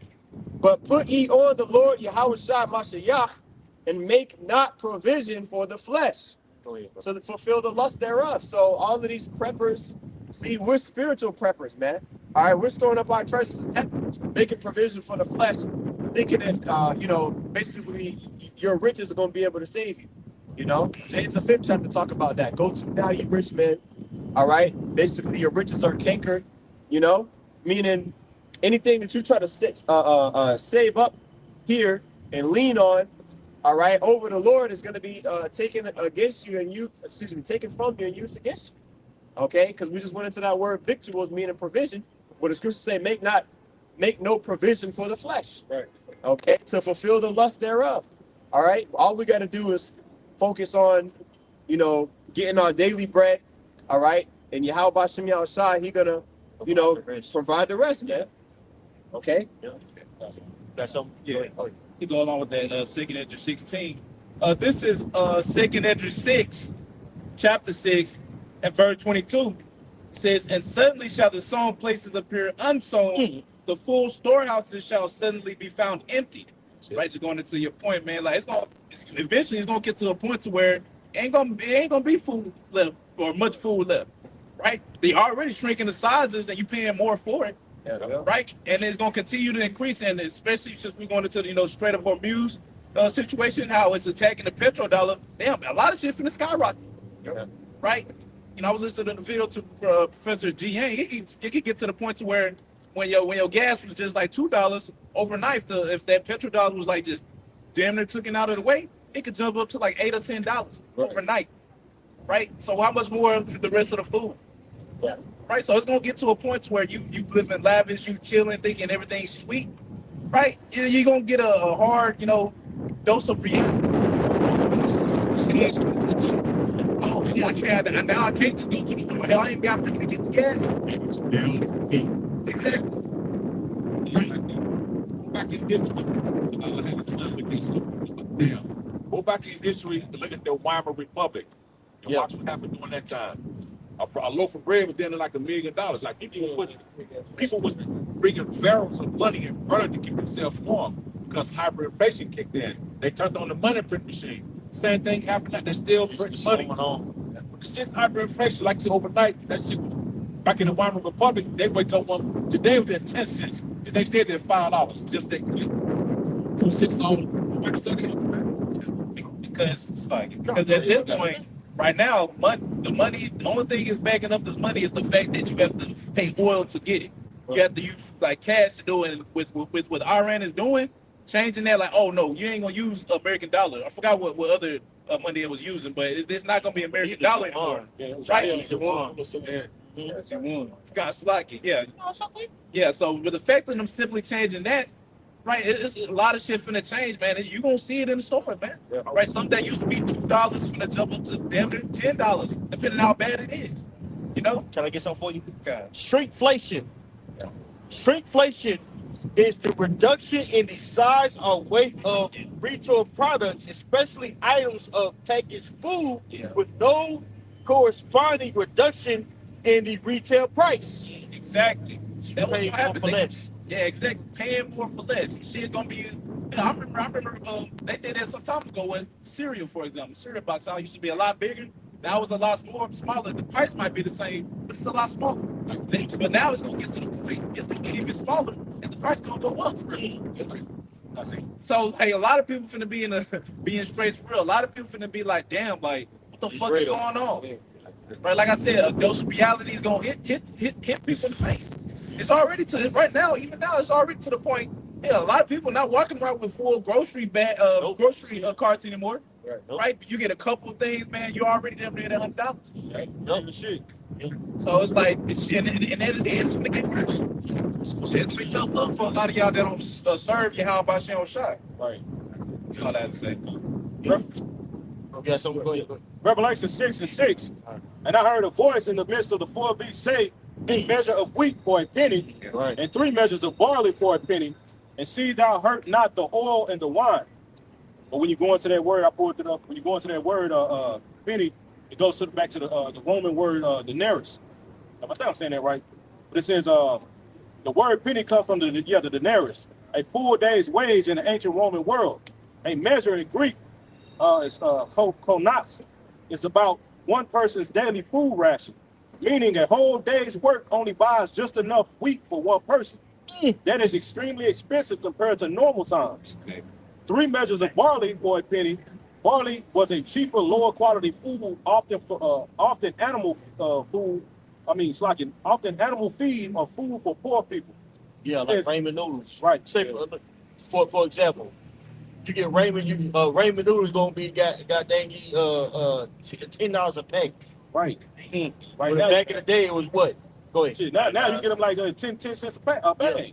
Speaker 3: but put ye on the Lord Yahushua Mashiach, and make not provision for the flesh,
Speaker 1: Go ahead.
Speaker 3: so to fulfill the lust thereof. So all of these preppers, see, we're spiritual preppers, man. All right, we're storing up our treasures in heaven, making provision for the flesh, thinking that basically your riches are going to be able to save you. James the 5th chapter talk about that. Go to now, you rich men. All right, basically your riches are cankered. Meaning anything that you try to save up here and lean on, all right, over the Lord is going to be taken against you and taken from you and used against you. Okay, because we just went into that word victuals, meaning provision. What the scriptures say, make no provision for the flesh.
Speaker 4: Right.
Speaker 3: Okay, to fulfill the lust thereof. All right, all we got to do is focus on, getting our daily bread. All right, and Yahweh Shem Yahushua, he gonna, provide the rest, man. Okay.
Speaker 1: Yeah. Got something?
Speaker 2: Yeah.
Speaker 1: Go ahead.
Speaker 2: You go along with that 2nd Ezra 16. This is 2nd Ezra 6, chapter 6, and verse 22. It says, and suddenly shall the sown places appear unsown, the full storehouses shall suddenly be found empty. Right, just going into your point, man. Like eventually it's gonna get to a point to where it ain't gonna be food left or much food left. Right? They already shrinking the sizes and you paying more for it.
Speaker 3: Yeah.
Speaker 2: Right? And it's going to continue to increase, and especially since we're going into the Strait of Hormuz situation, how it's attacking the petrodollar. Damn, a lot of shit from the skyrocket.
Speaker 3: Yeah.
Speaker 2: Right? I was listening to the video to Professor G. Yang. It could get to the point to where when your gas was just like $2 overnight, if that petrodollar was like just damn near taken out of the way, it could jump up to like $8 or $10 overnight. Right? So how much more of the rest of the food?
Speaker 3: Yeah.
Speaker 2: Right, so it's gonna get to a point where you living lavish, you chilling, thinking everything's sweet, right? You're gonna get a hard, dose of reality. Oh shit, I can't. Now I can't just go to the store. Hell, I ain't got money to get the gas. Exactly.
Speaker 5: Back in history, I had to look at something. Damn. Go back in history and look at the Weimar Republic and watch what happened during that time. A loaf of bread was then like $1 million. Like people was bringing barrels of money and butter to keep themselves warm because hyperinflation kicked in. They turned on the money print machine. Same thing happened. They're still printing money. But the shit hyperinflation, like I said, overnight, that shit was back in the Weimar Republic. They wake up one today within 10 cents. The next day they're $5. Just that quick. 2 cents on back study history, man.
Speaker 2: Because it's like, because at this point, right now, the only thing is backing up this money is the fact that you have to pay oil to get it. You have to use like cash to do it. And with what Iran is doing, changing that, like, oh no, you ain't gonna use American dollar. I forgot what other money it was using, but it's not gonna be American dollar anymore. Right? Got slacky, yeah. Yeah, so with the fact of them simply changing that, right, it's a lot of shit finna change, man. You gonna see it in the store, man. Yeah. Right, something that used to be $2 finna jump up to damn near $10, depending on how bad it is. You know?
Speaker 1: Can I get something for you?
Speaker 2: Okay.
Speaker 1: Shrinkflation. Shrinkflation is the reduction in the size or weight of retail products, especially items of packaged food, with no corresponding reduction in the retail price.
Speaker 2: Exactly. That was
Speaker 1: Paying
Speaker 2: what
Speaker 1: more for less.
Speaker 2: Yeah, exactly. Paying more for less. Shit gonna be. I remember. They did that some time ago with cereal, for example. Cereal box out used to be a lot bigger. Now it's a lot smaller. The price might be the same, but it's a lot smaller. But now it's gonna get to the point. It's gonna get even smaller, and the price gonna go up. So hey, a lot of people finna be being straight for real. A lot of people finna be like, damn, like what the fuck is going on? Right, like I said, a dose of reality is gonna hit people in the face. It's already right now. Even now, it's already to the point. Yeah, a lot of people not walking around with full grocery carts anymore. Right, you get a couple of things, man. You're already there at $100. Right, shit. So it's like, and it's gonna get worse. It's gonna be tough love for a lot of y'all that don't serve you. How about you don't shot? Right. That's all I have to say.
Speaker 1: Yeah, so go ahead.
Speaker 6: Revelation 6:6. And I heard a voice in the midst of the four beasts say, a measure of wheat for a penny, and 3 measures of barley for a penny, and see thou hurt not the oil and the wine. But when you go into that word, I pulled it up. When you go into that word, penny, it goes back to the Roman word denarius. I think I'm saying that right. But it says the word penny comes from the denarius, a full day's wage in the ancient Roman world. A measure in Greek is konos. It's about one person's daily food ration, meaning a whole day's work only buys just enough wheat for one person. That is extremely expensive compared to normal times. 3 measures of barley for a penny. Barley was a cheaper, lower quality food, often animal food. Often animal feed or food for poor people.
Speaker 1: Yeah, like ramen noodles.
Speaker 6: Right.
Speaker 1: Say for example, you get ramen noodles gonna be got dang $10 a pack.
Speaker 6: Right.
Speaker 1: Right. Back in the day, it was what? Go ahead.
Speaker 6: Shit, now you get them like 10 cents a pack. Yeah.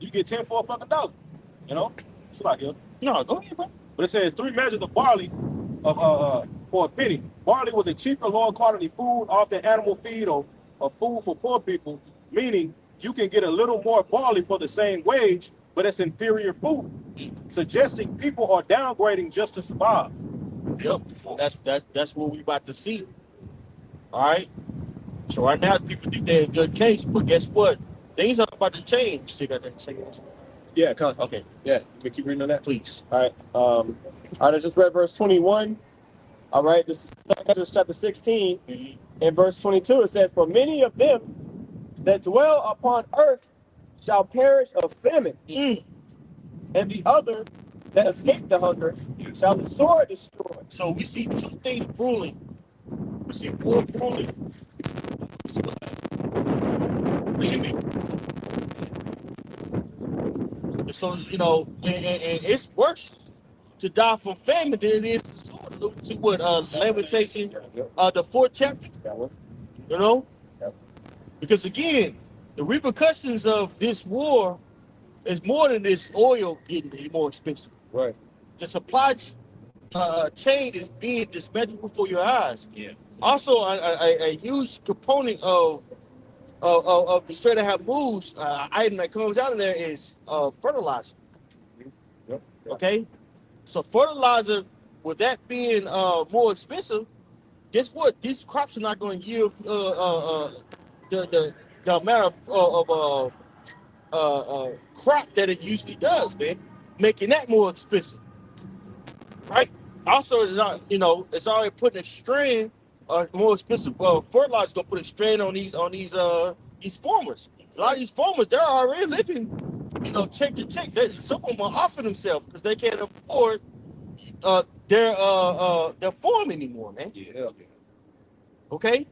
Speaker 6: You get 10 for a fucking $1. You know? It's like
Speaker 1: No, go ahead, bro.
Speaker 6: But it says 3 measures of barley for a penny. Barley was a cheaper, lower quality food, often animal feed or food for poor people, meaning you can get a little more barley for the same wage, but it's inferior food, suggesting people are downgrading just to survive.
Speaker 1: Yep, that's what we about to see. All right. So right now, people think they're a good case, but guess what? Things are about to change. You got that change?
Speaker 3: Yeah,
Speaker 1: okay.
Speaker 3: Yeah, we keep reading on that.
Speaker 1: Please.
Speaker 3: All right. I just read verse 21. All right, this is Exodus chapter 16. In verse 22, it says, "For many of them that dwell upon earth shall perish of famine, and the other that escape the hunger shall the sword destroy."
Speaker 1: So we see 2 things brewing. We see war brewing. So, you know, and it's worse to die from famine than it is to sword. Look to what Lamentation, the 4th chapter. You know? Because again, the repercussions of this war is more than this oil getting more expensive.
Speaker 3: Right.
Speaker 1: The supply chain is being dismantled before your eyes.
Speaker 3: Yeah.
Speaker 1: Also, a huge component of the Strait of Hormuz item that comes out of there is fertilizer.
Speaker 3: Yep.
Speaker 1: Okay, so fertilizer, with that being more expensive, guess what? These crops are not going to yield the amount of crop that it usually does, man, making that more expensive, right? Also, it's already putting a strain, more expensive fertilizer gonna put a strain on these farmers. A lot of these farmers, they're already living, check to check. Some of them are offering themselves because they can't afford their farm anymore, man.
Speaker 3: Yeah.
Speaker 1: Okay.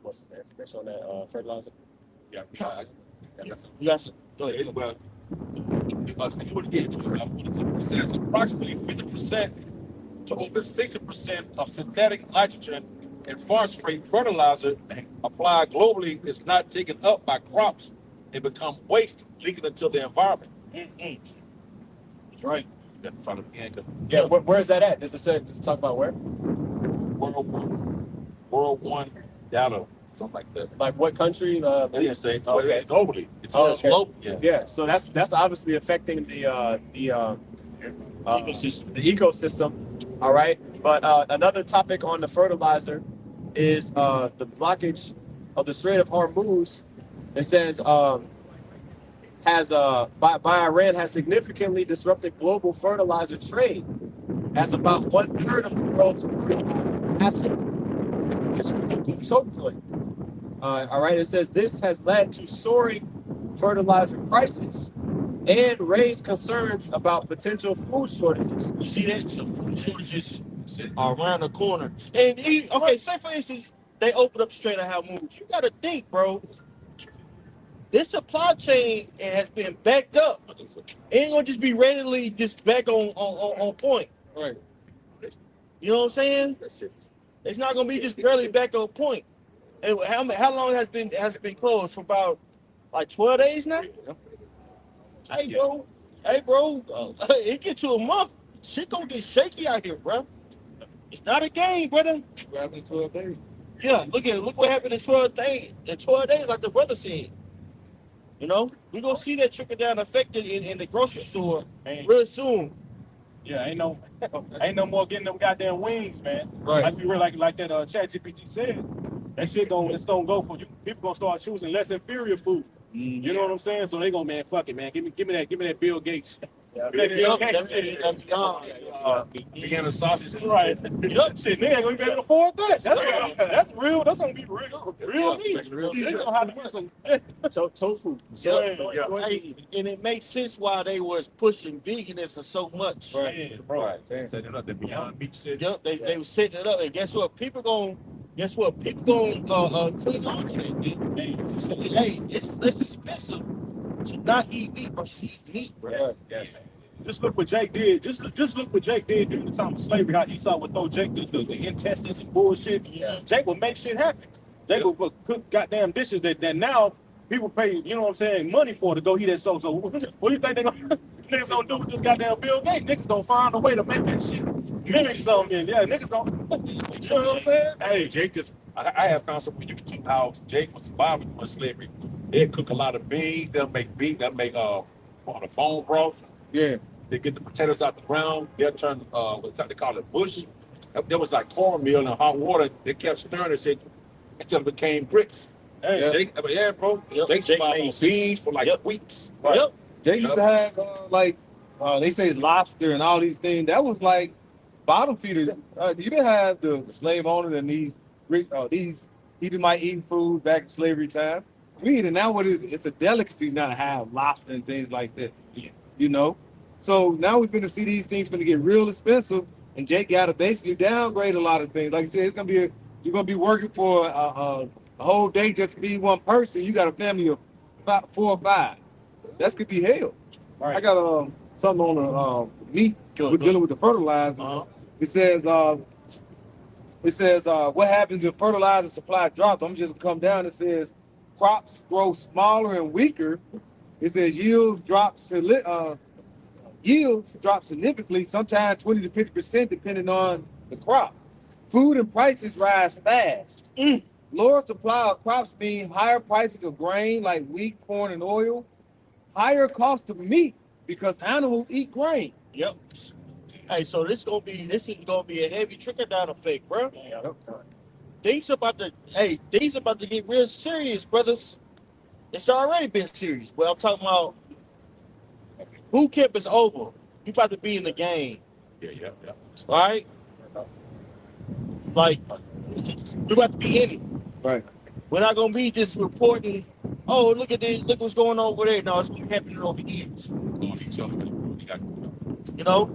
Speaker 3: What's the information on that fertilizer?
Speaker 5: Yeah,
Speaker 1: You got some. Go ahead.
Speaker 5: well, it says approximately 50% to over 60% of synthetic nitrogen and phosphate fertilizer applied globally is not taken up by crops and become waste, leaking into the environment.
Speaker 1: That's right.
Speaker 5: That's in front of me.
Speaker 3: Yeah. Where is that at? Does it talk about where?
Speaker 5: World One data, something like that.
Speaker 3: Like what country?
Speaker 5: They didn't say.
Speaker 3: Okay.
Speaker 5: It's globally. It's
Speaker 3: Okay.
Speaker 5: global. Yeah.
Speaker 3: Yeah. So that's obviously affecting the
Speaker 1: Ecosystem.
Speaker 3: the ecosystem. All right. But another topic on the fertilizer is the blockage of the Strait of Hormuz. It says by Iran has significantly disrupted global fertilizer trade, as about 1/3 of the world's fertilizer passes through choke point. All right. It says this has led to soaring fertilizer prices and raised concerns about potential food shortages.
Speaker 1: You see that? So food shortages are around the corner. And okay, say for instance, they open up Strait of Hormuz. You got to think, bro. This supply chain has been backed up. It ain't gonna just be readily just back on point.
Speaker 5: Right.
Speaker 1: You know what I'm saying?
Speaker 5: That's it.
Speaker 1: It's not gonna be just barely back on point. And how long has it been closed? For about like 12 days now? Hey bro, it get to a month, shit gonna get shaky out here, bro. It's not a game, brother.
Speaker 5: What happened in 12 days?
Speaker 1: Yeah, look what happened in 12 days. In 12 days, like the brother said. We gonna see that trickle down effect in the grocery store real soon.
Speaker 6: Yeah, ain't no more getting them goddamn wings, man.
Speaker 1: Right.
Speaker 6: Like we were like that ChatGPT said. That shit it's gonna go for you. People gonna start choosing less inferior food. You know what I'm saying? So they go, man, fuck it, man. Give me that Bill Gates. Give me that Bill Gates.
Speaker 5: Began the sausage.
Speaker 6: Right. Yup, shit, nigga ain't gonna be able to afford that. That's real. That's gonna be real meat. They gonna have to get some
Speaker 3: Tofu.
Speaker 1: And it makes sense why they was pushing veganism so much.
Speaker 6: right, bro.
Speaker 5: Setting it up the Beyond Meat shit.
Speaker 1: Yep, they were setting it up, and guess what? People gonna cling on to that, man. Hey, it's less expensive to not eat meat versus eat meat, bro.
Speaker 6: Yes. Just look what Jake did. Just look what Jake did during the time of slavery. How Esau would throw Jake the intestines and bullshit.
Speaker 1: Yeah.
Speaker 6: Jake would make shit happen. Jake would cook goddamn dishes that now people pay, you know what I'm saying, money for to go eat that. So what do you think niggas gonna do with this goddamn Bill Gates? Niggas gonna find a way to make that shit mimic something. Yeah, niggas gonna. You know what I'm saying?
Speaker 5: Hey, Jake I have found some YouTube how Jake was surviving with slavery. They cook a lot of beans. They'll make the bone broth.
Speaker 3: Yeah.
Speaker 5: They get the potatoes out the ground. They'll turn they call it bush. There was like cornmeal and hot water. They kept stirring it until it became grits.
Speaker 6: Hey,
Speaker 5: Jake, bro.
Speaker 1: Yep.
Speaker 5: Jake survived on
Speaker 1: Jake
Speaker 5: beans for like weeks.
Speaker 1: Right. Yep.
Speaker 4: They used to have they say it's lobster and all these things. That was like bottom feeders. You didn't have the slave owner and these Edomite eating food back in slavery time. We eat it now. It's a delicacy now to have lobster and things like that.
Speaker 5: Yeah.
Speaker 4: So now we're going to see these things going to get real expensive, and Jake got to basically downgrade a lot of things. Like I said, you're going to be working for a whole day just to feed one person. You got a family of 4 or 5. That could be hell.
Speaker 6: Right.
Speaker 4: I got something on the meat. We're dealing with the fertilizer.
Speaker 1: Uh-huh.
Speaker 4: It says what happens if fertilizer supply drops. I'm just come down. It says crops grow smaller and weaker. It says yields drop Yields drop significantly, sometimes 20 to 50% depending on the crop. Food and prices rise fast. Lower supply of crops mean higher prices of grain like wheat, corn, and oil. Higher cost of meat because animals eat grain.
Speaker 1: Yep. Hey, so this is gonna be a heavy trickle down effect, bro. Things about to get real serious, brothers. It's already been serious, but I'm talking about boot camp is over. You about to be in the game.
Speaker 5: Yeah.
Speaker 1: All right? Like, we're about to be in it.
Speaker 4: Right.
Speaker 1: We're not gonna be just reporting, oh, look at this, look what's going on over there. No, it's gonna be happening over here.
Speaker 5: On each other. We got,
Speaker 1: You know?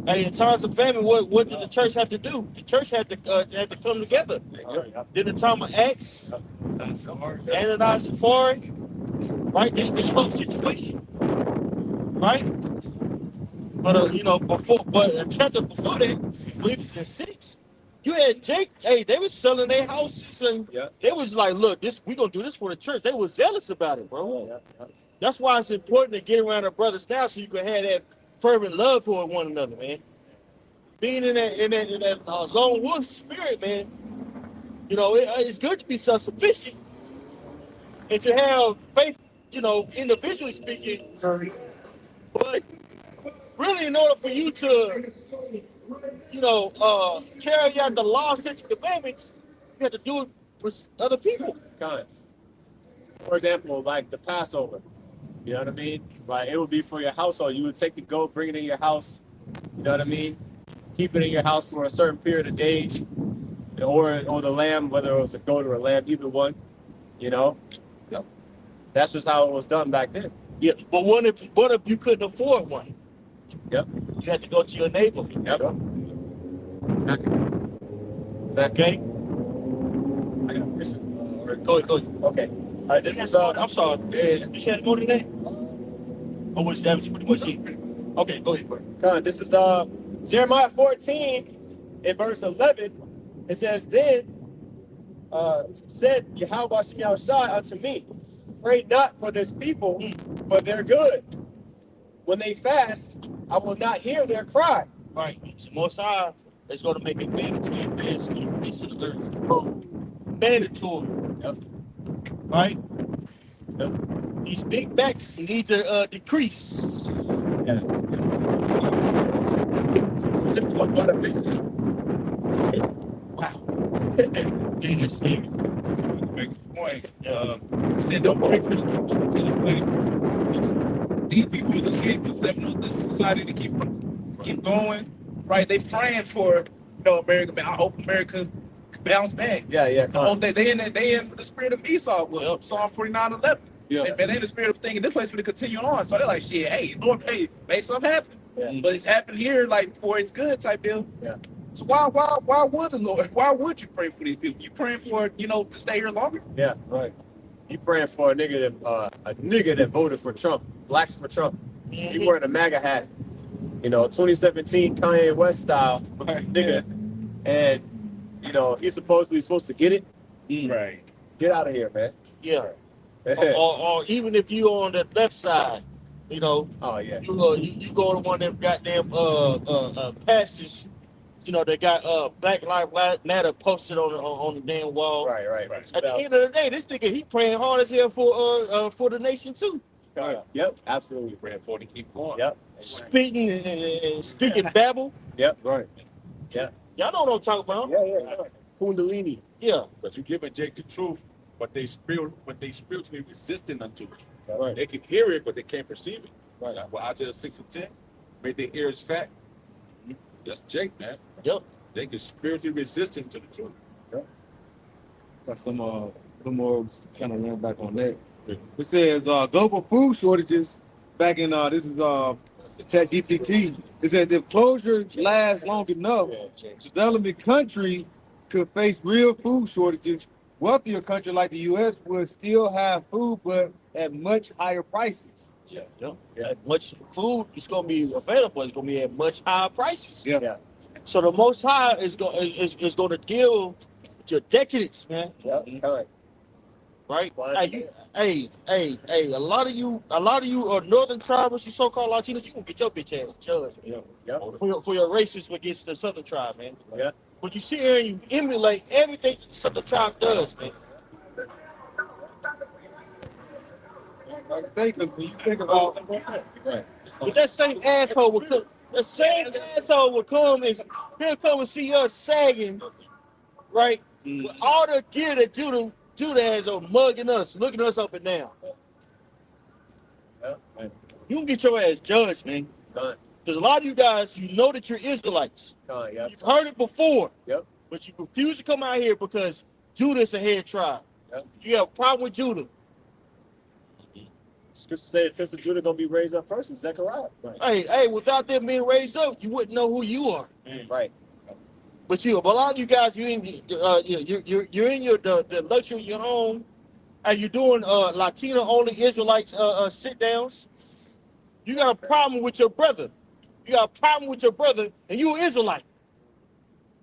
Speaker 1: Hey, in times of famine, what did the church have to do? The church had to come together. Did the time of Acts, Ananias and Sapphira, right? The whole situation, right? But you know, but a chapter before that, I believe it's in 6. You had Jake. Hey, they was selling their houses and they was like, look, we gonna do this for the church. They was zealous about it, bro. That's why it's important to get around our brothers now, so you can have that fervent love for one another, man. Being in that lone wolf spirit, man. You know, it's good to be self-sufficient and to have faith, you know, individually speaking. But really, in order for you to, you know, carry out the law, statutes, and commandments, you have to do it with other people.
Speaker 3: For example, like the Passover. You know what I mean? Like it would be for your household. You would take the goat, bring it in your house. You know what I mean? Keep it in your house for a certain period of days, or the lamb, whether it was a goat or a lamb, either one. You know, that's just how it was done back then.
Speaker 1: Yeah, but what if you couldn't afford one?
Speaker 3: Yep.
Speaker 1: You had to go to your neighbor.
Speaker 3: Yep. Exactly.
Speaker 1: Okay.
Speaker 3: I got this.
Speaker 1: Go ahead.
Speaker 3: Okay. This is
Speaker 1: I'm sorry. You said more than that? Or was that pretty much it? Okay, go ahead, bro.
Speaker 3: This is Jeremiah 14 in verse 11. It says, then said Yahweh Shem Yahushai unto me, pray not for this people, for their good. When they fast, I will not hear their cry.
Speaker 1: Right. So Most High is going to make it mandatory advance in the mandatory.
Speaker 3: Yep.
Speaker 1: Right? Yep. These big backs need to decrease.
Speaker 3: Yeah. Simple about a business.
Speaker 1: Wow. Dang, that's scary.
Speaker 5: make a point. Said don't pray for the people because like, these people are the same people that want this society to keep going. Right? They praying for America. Man, I hope America bounce back.
Speaker 3: Yeah.
Speaker 5: They in the spirit of Esau. Well, Psalm 49:11.
Speaker 3: Yeah.
Speaker 5: And they in the spirit of thinking this place for to continue on. So they're like, shit, hey, Lord, hey, make something happen.
Speaker 3: Yeah.
Speaker 5: But it's happened here, like for its good type deal.
Speaker 3: Yeah.
Speaker 5: So why would the Lord? Why would you pray for these people? You praying for to stay here longer?
Speaker 3: Yeah, right. You praying for a nigga that voted for Trump, blacks for Trump. He wearing a MAGA hat, 2017 Kanye West style nigga, and he's supposedly supposed to get it.
Speaker 5: Right.
Speaker 3: Get out of here, man.
Speaker 1: Yeah. or even if you on the left side,
Speaker 3: Oh yeah.
Speaker 1: you go to one of them goddamn passages. They got Black Lives Matter posted on the damn wall.
Speaker 3: Right.
Speaker 1: At the end of the day, this nigga he praying hard as hell for the nation too.
Speaker 3: Yep, absolutely.
Speaker 5: Praying for it to keep going.
Speaker 3: Yep.
Speaker 1: Spitting and speaking babble.
Speaker 3: Yep. Right. Yeah.
Speaker 1: Y'all know what I'm talking about.
Speaker 3: Yeah. Kundalini.
Speaker 1: Yeah.
Speaker 5: But you giving Jake the truth, but they spiritually resistant unto it.
Speaker 3: Right.
Speaker 5: They can hear it, but they can't perceive it.
Speaker 3: Right.
Speaker 5: Well, Isaiah 6:10 made their ears fat. That's Jake, man.
Speaker 1: Yep.
Speaker 5: They can spiritually resistant to the truth.
Speaker 4: Got some more kind of run back on that. It says global food shortages. Back in this is ChatGPT. It said if closure lasts long enough, developing countries could face real food shortages. Wealthier countries like the U.S. would still have food, but at much higher prices.
Speaker 1: Yeah. Much food is gonna be available. It's gonna be at much higher prices.
Speaker 3: Yeah.
Speaker 1: So the Most High is going to deal with your decadence, man.
Speaker 3: Yep.
Speaker 1: Right? right? Hey, a lot of you northern tribers, you so-called Latinos, you gonna get your bitch ass judged, man.
Speaker 3: Yeah.
Speaker 1: For your racism against the southern tribe, man.
Speaker 3: Yeah.
Speaker 1: But you sit here and you emulate everything the southern tribe does, man.
Speaker 4: Like I say, because when you think about
Speaker 1: But that same asshole will come. The same asshole will come and he'll come and see us sagging, right? With all the gear that Judah has on, mugging us, looking us up and down. You can get your ass judged, man. Because a lot of you guys, you know that you're Israelites. You've heard it before.
Speaker 3: Yep.
Speaker 1: But you refuse to come out here because Judah's a head tribe.
Speaker 3: Yep.
Speaker 1: You have a problem with Judah.
Speaker 3: Scripture said, since Judah gonna be raised up first, is Zechariah. Right.
Speaker 1: Hey, without them being raised up, you wouldn't know who you are.
Speaker 3: Right.
Speaker 1: But a lot of you guys, you're in the luxury of your home, and you're doing Latino only Israelites sit downs. You got a problem with your brother. You got a problem with your brother, and you're an Israelite.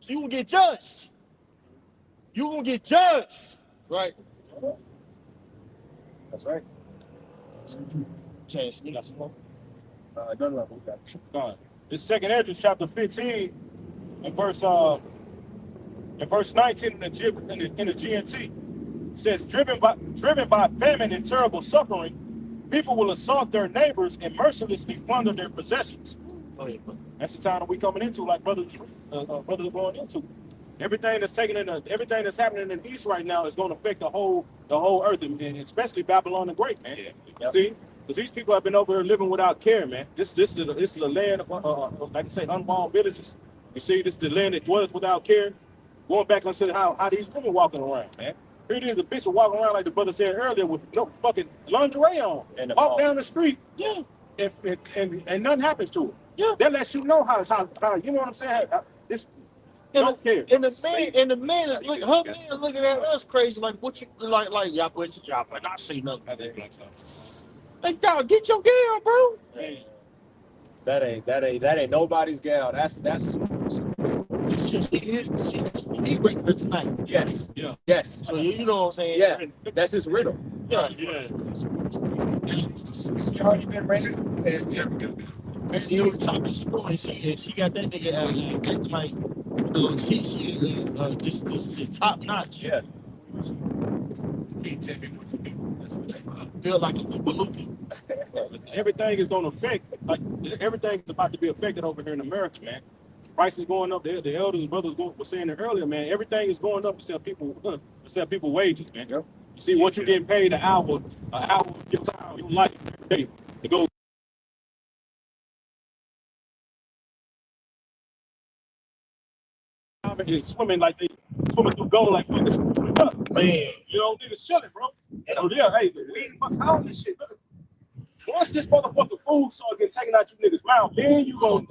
Speaker 1: So you will get judged. You gonna get judged.
Speaker 3: Right. That's right.
Speaker 1: Chance, you got some more?
Speaker 3: No.
Speaker 6: This Second Esdras chapter 15 and verse 19 in the GNT says, driven by famine and terrible suffering, people will assault their neighbors and mercilessly plunder their possessions.
Speaker 1: Go ahead, bro.
Speaker 6: That's the time that we coming into, like brothers are going into. Everything that's everything that's happening in the East right now is going to affect the whole earth, and especially Babylon the Great, man.
Speaker 3: Yep.
Speaker 6: See, because these people have been over here living without care, man. This is a land of like I say, unbound villages. You see, this is the land that dwelleth without care. Going back and say how these women walking around, man. Here it is, a bitch walking around like the brother said earlier with no fucking lingerie on,
Speaker 3: And
Speaker 6: walk down the street,
Speaker 1: Yeah.
Speaker 6: and nothing happens to her.
Speaker 1: Yeah.
Speaker 6: That lets you know how you know what I'm saying. This
Speaker 1: And
Speaker 6: don't care.
Speaker 1: the man is looking, her man looking at us crazy like what you like y'all put your job and not say nothing. Like dog, get your girl, bro.
Speaker 6: Hey,
Speaker 3: That ain't nobody's gal. That's
Speaker 1: He waiting for tonight.
Speaker 3: yes.
Speaker 6: Yeah.
Speaker 3: Yes.
Speaker 1: So you know what I'm saying?
Speaker 3: Yeah. That's his riddle.
Speaker 1: Yeah.
Speaker 3: She already been raised.
Speaker 1: And she was talking school and she got that nigga acting like she just top notch.
Speaker 3: Yeah.
Speaker 5: Can't tell me what to do. That's what they are.
Speaker 1: Feel like a Oompa Loompa.
Speaker 6: everything is going to affect. Like everything is about to be affected over here in America, man. Price is going up. The elders, brothers were saying it earlier, man. Everything is going up to sell people wages, man.
Speaker 3: Yep.
Speaker 6: You see what you're getting paid an hour of your time, your life every day to go. And swimming like they swimming through gold like fitness. Man, you know, niggas chilling, bro. Oh yeah, hey, we ain't fucking all this shit, look. Once this motherfucking food start getting taken out you niggas' mouth, then you gonna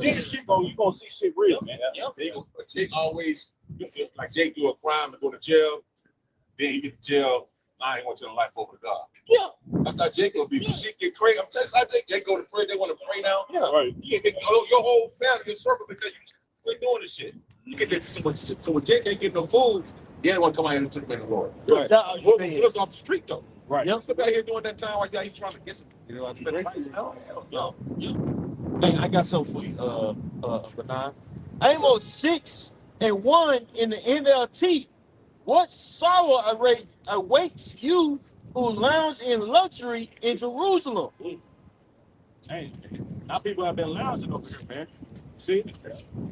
Speaker 6: see shit real, man.
Speaker 5: Jake always, like Jake do a crime and go to jail, then he get to jail. I ain't want you to life over to God.
Speaker 1: Yeah.
Speaker 5: That's how Jake gonna be. When shit get crazy, I'm telling you how Jake go to pray. They want to pray now.
Speaker 1: Yeah.
Speaker 6: Right.
Speaker 5: You get your whole family, your circle, because you quit doing this shit. You get that so when Jake ain't get no food, they don't want to come out here and take the Lord.
Speaker 6: Right.
Speaker 5: What's off the street though?
Speaker 6: Right.
Speaker 1: Yep.
Speaker 5: Step out here doing that time while y'all trying to get some. You know,
Speaker 1: Hey, I got something for you, Bernard. Amos 6:1 in the NLT. What sorrow awaits you who lounge in luxury in Jerusalem?
Speaker 6: Hey, now people have been lounging over here, man. See,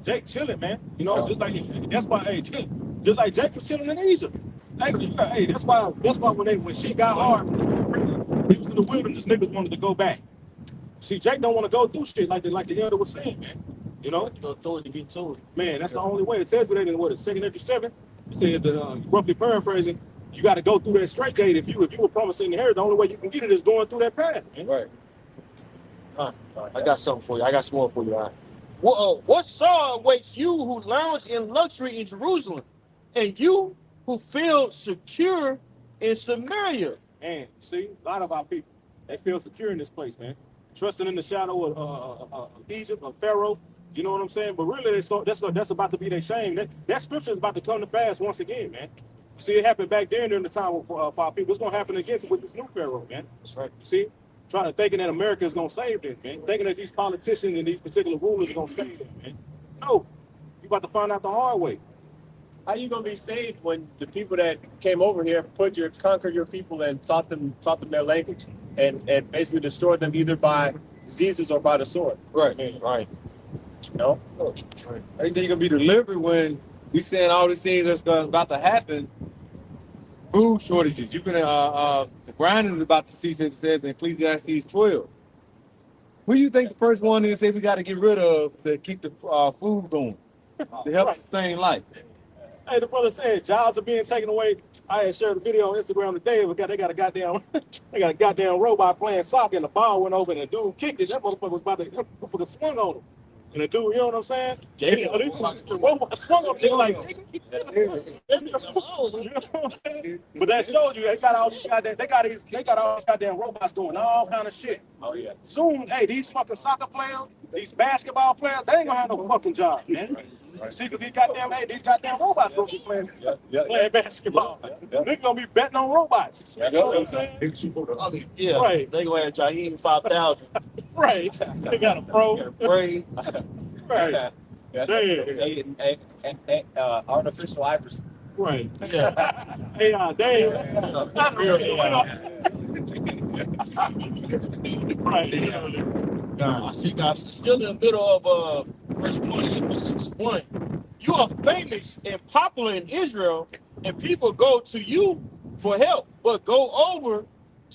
Speaker 6: Jake chilling, man. You know, just like that's why. Hey, just like Jake was chilling in Egypt. Hey, that's why when shit got hard, he was in the wilderness. Niggas wanted to go back. See, Jake don't want to go through shit like the elder was saying, man. You know,
Speaker 1: Throw it to get told.
Speaker 6: man, that's the only way. It tells you that in what, 2 Esdras 7. It says that roughly paraphrasing, you got to go through that straight gate. If you were promising the inheritance, the only way you can get it is going through that path, man.
Speaker 3: Right.
Speaker 1: I got something for you. I got some more for you. All right. What sorrow awaits you who lounge in luxury in Jerusalem, and you who feel secure in Samaria?
Speaker 6: And see, a lot of our people, they feel secure in this place, man. Trusting in the shadow of Egypt, of Pharaoh. You know what I'm saying? But really, that's about to be their shame. That scripture is about to come to pass once again, man. See, it happened back then during the time of our people. It's gonna happen again with this new Pharaoh, man.
Speaker 1: That's right.
Speaker 6: See, thinking that America is gonna save them, man. Thinking that these politicians and these particular rulers are gonna save them, man. No, you about to find out the hard way.
Speaker 3: How you gonna be saved when the people that came over here conquered your people and taught them their language and basically destroyed them either by diseases or by the sword?
Speaker 1: Right. Right.
Speaker 3: You know?
Speaker 1: That's right.
Speaker 4: Everything gonna be delivered when we saying all these things that's about to happen. Food shortages. You can the grinding is about to cease. It says in Ecclesiastes 12. Who do you think the first one is? If we got to get rid of to keep the food going, to help sustain life.
Speaker 6: Hey, the brother said jobs are being taken away. I had shared a video on Instagram today. They got a goddamn robot playing soccer, and the ball went over, and the dude kicked it. That motherfucker was about to swung on him. And the dude, you know what I'm saying?
Speaker 1: Damn.
Speaker 6: The robot swung on him. Like, you know what I'm saying? But that shows you they got all these goddamn robots doing all kind of shit.
Speaker 1: Oh yeah.
Speaker 6: Soon, hey, these fucking soccer players, these basketball players, they ain't gonna have no fucking job, man. See, because these goddamn robots gonna be playing basketball. They're gonna be betting on robots. You know what I'm saying?
Speaker 1: Yeah.
Speaker 6: Right.
Speaker 1: They gonna have Jaheim 5,000.
Speaker 6: Right. They got a pro.
Speaker 1: Brain.
Speaker 6: Right. Damn.
Speaker 3: Artificial Iverson.
Speaker 6: Right.
Speaker 1: Yeah.
Speaker 6: Hey, damn. Not real. Right.
Speaker 1: I see, guys. Still in the middle of verse 1. You are famous and popular in Israel, and people go to you for help. But go over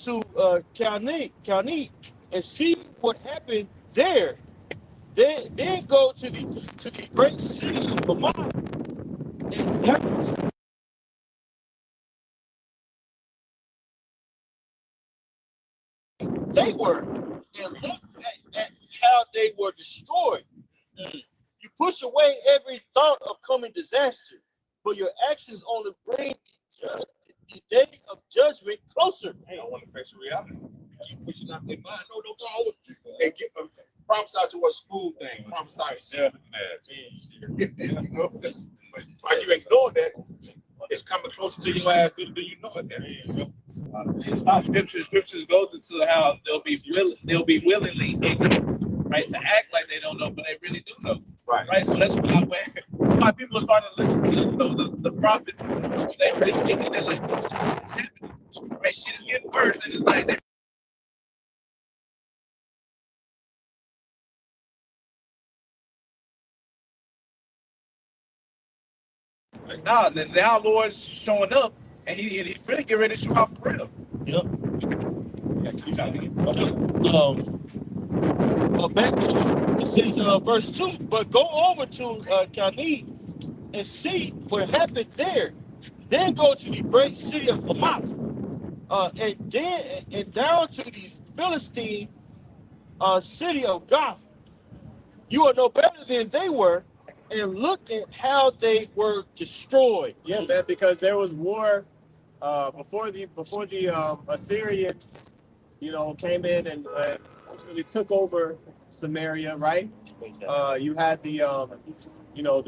Speaker 1: to Kalni and see what happened there. Then go to the great city of Hamath, and that they were, and look at how they were destroyed. You push away every thought of coming disaster, but your actions only bring the day of judgment closer.
Speaker 5: I don't want to face reality. You pushing out their mind. No, don't go with you. They get prophesy to a school thing. Prophesy to why you ignore that? It's coming closer to your ass. Do you know it?
Speaker 2: Scriptures goes into how they'll be willingly ignorant, right? To act like they don't know, but they really do know. Right. So that's why people are starting to listen to the prophets. They think they're like, what's happening? Right? Shit is getting worse, and it's like now Lord's showing up, and he's really getting ready to show out for real.
Speaker 1: Yep. Back to it says verse 2. But go over to Kalni and see what happened there. Then go to the great city of Hamath, and down to the Philistine city of Gath. You are no better than they were, and look at how they were destroyed.
Speaker 3: Yeah, man, because there was war before the Assyrians, came in and ultimately took over Samaria, right? You had the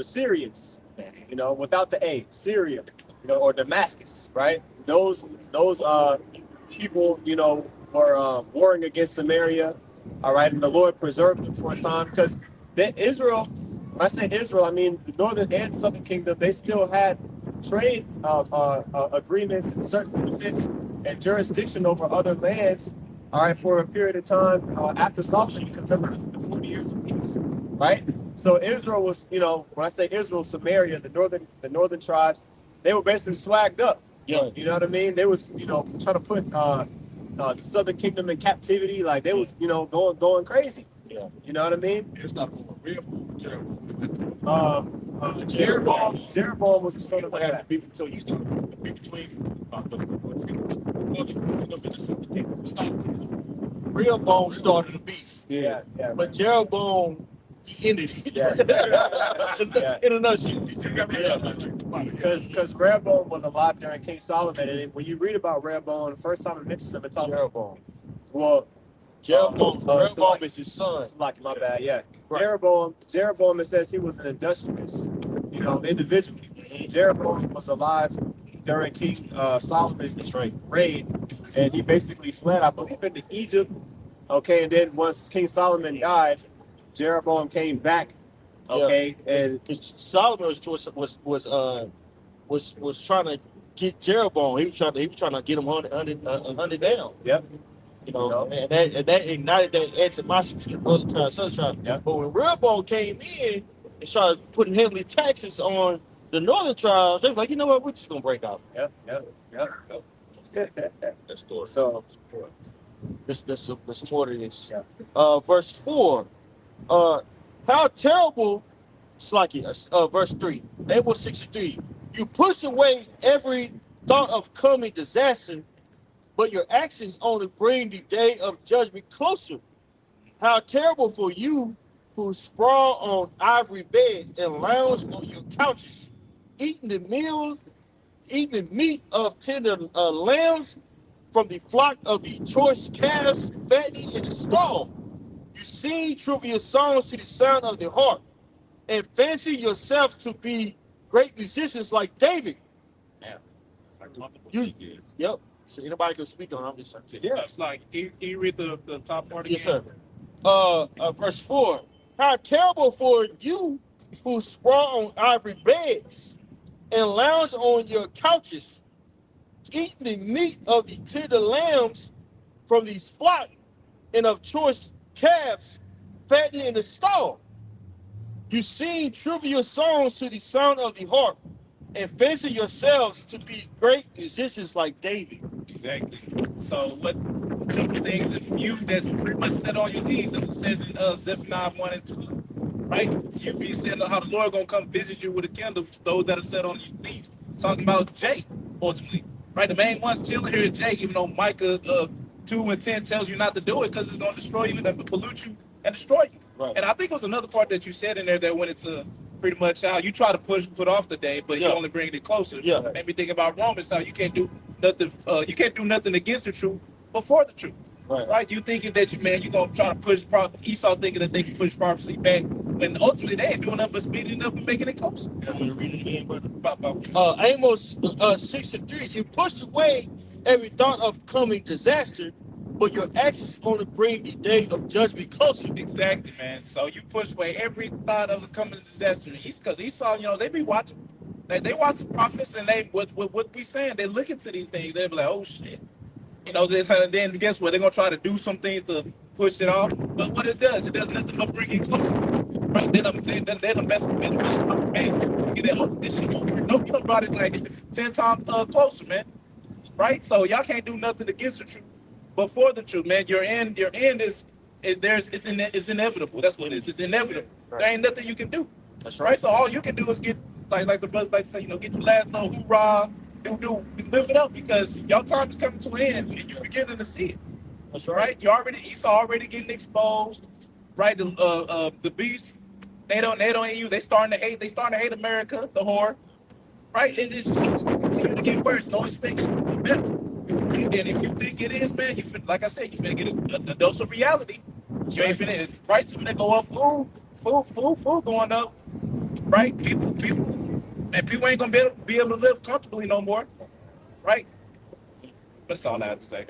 Speaker 3: Syrians, without the A, Syria, or Damascus, right? Those people, were warring against Samaria, all right, and the Lord preserved them for a time because Israel. When I say Israel, I mean the northern and southern kingdom. They still had trade agreements and certain benefits and jurisdiction over other lands. All right, for a period of time after Solomon, because remember the 40 years of peace, right? So Israel was, when I say Israel, Samaria, the northern tribes, they were basically swagged up.
Speaker 1: Yeah.
Speaker 3: You know what I mean? They was, trying to put the southern kingdom in captivity. Like they was, going crazy.
Speaker 1: Yeah.
Speaker 3: You know what I mean?
Speaker 5: It's not real.
Speaker 3: Jeroboam was the son of
Speaker 5: Had to be until you started to be between
Speaker 1: Rehoboam started the beef.
Speaker 3: Yeah.
Speaker 1: But Jeroboam, he ended it.
Speaker 3: Yeah.
Speaker 1: In a nutshell.
Speaker 3: Because Rehoboam was alive during King Solomon, and when you read about Rehoboam, the first time it mentions him, it's all Jeroboam. Well,
Speaker 1: Jeroboam is his son.
Speaker 3: Like my bad, yeah.
Speaker 1: Right.
Speaker 3: Jeroboam, it says he was an industrious, individual. Jeroboam was alive during King Solomon's reign, and he basically fled, I believe, into Egypt. Okay, and then once King Solomon died, Jeroboam came back. Okay, and
Speaker 1: Solomon's choice was trying to get Jeroboam. He was trying to get him hunted down.
Speaker 3: Yep.
Speaker 1: You know, and that ignited that animosity to the other tribe, southern tribe.
Speaker 3: Yep.
Speaker 1: But when Rehoboam came in and started putting heavily taxes on the northern tribes, they was like, you know what, we're just gonna break off.
Speaker 3: Yep.
Speaker 5: That story.
Speaker 3: So
Speaker 1: Let's support this.
Speaker 3: Yeah.
Speaker 1: Verse 4. How terrible, Slacky, verse 3. Amos 63. You push away every thought of coming disaster, but your actions only bring the day of judgment closer. How terrible for you who sprawl on ivory beds and lounge on your couches, eating the meat of tender lambs from the flock of the choice calves, fattening in the stall. You sing trivial songs to the sound of the harp, and fancy yourselves to be great musicians like David. Yep. So anybody can speak on it. I'm just saying.
Speaker 2: Yeah, it's like, can you read the top part again?
Speaker 1: Yes, sir. Verse 4. How terrible for you who sprawl on ivory beds and lounge on your couches, eating the meat of the tender lambs from these flock and of choice calves fattening in the stall. You sing trivial songs to the sound of the harp and fancy yourselves to be great musicians like David.
Speaker 2: Exactly. So what two things that you that's pretty much set on your knees, as it says in Zephaniah 1 and 2, right? You be saying how the Lord gonna come visit you with a candle, those that are set on your knees. Talking about Jake, ultimately, right? The main ones chilling here is Jake, even though Micah 2 and 10 tells you not to do it because it's gonna destroy you and pollute you and destroy you.
Speaker 1: Right.
Speaker 2: And I think it was another part that you said in there that went into pretty much how you try to put off the day, but you only bring it closer.
Speaker 1: Yeah.
Speaker 2: Made me think about Romans, how you can't do nothing against the truth before the truth. Right? You thinking that you're gonna try to push Esau thinking that they can push prophecy back, when ultimately they ain't doing nothing but speeding it up and making it closer.
Speaker 1: I'm gonna read it again, brother. Amos 6 and 3. You push away every thought of coming disaster, but your actions only bring the day of judgment closer.
Speaker 2: Exactly, man. So you push away every thought of the coming disaster. Because Esau, they be watching. They watch the prophets, and they what we saying. They look into these things. They be like, oh shit. Then guess what? They're gonna try to do some things to push it off. But what it does nothing but bring it closer. Right? They done mess up, man. Get that whole this shit. No, you brought it like 10 times closer, man. Right? So y'all can't do nothing against the truth. But for the truth, man, your end is it's inevitable. That's what it is. It's inevitable.
Speaker 3: Right.
Speaker 2: There ain't nothing you can do.
Speaker 1: That's
Speaker 2: Right? So all you can do is get like the brothers like to say, get your last little hoorah, live it up, because your time is coming to an end and you're beginning to see it.
Speaker 1: That's
Speaker 2: Right? Esau already getting exposed. Right? The beast, they don't hate you. They starting to hate America, the whore. Right? It's just continue to get worse. No inspection. Better. And if you think it is, man, like I said, you finna get a dose of reality. You ain't finna, if prices finna go up, food going up, right? People ain't gonna be able to live comfortably no more, right? That's all I have to say.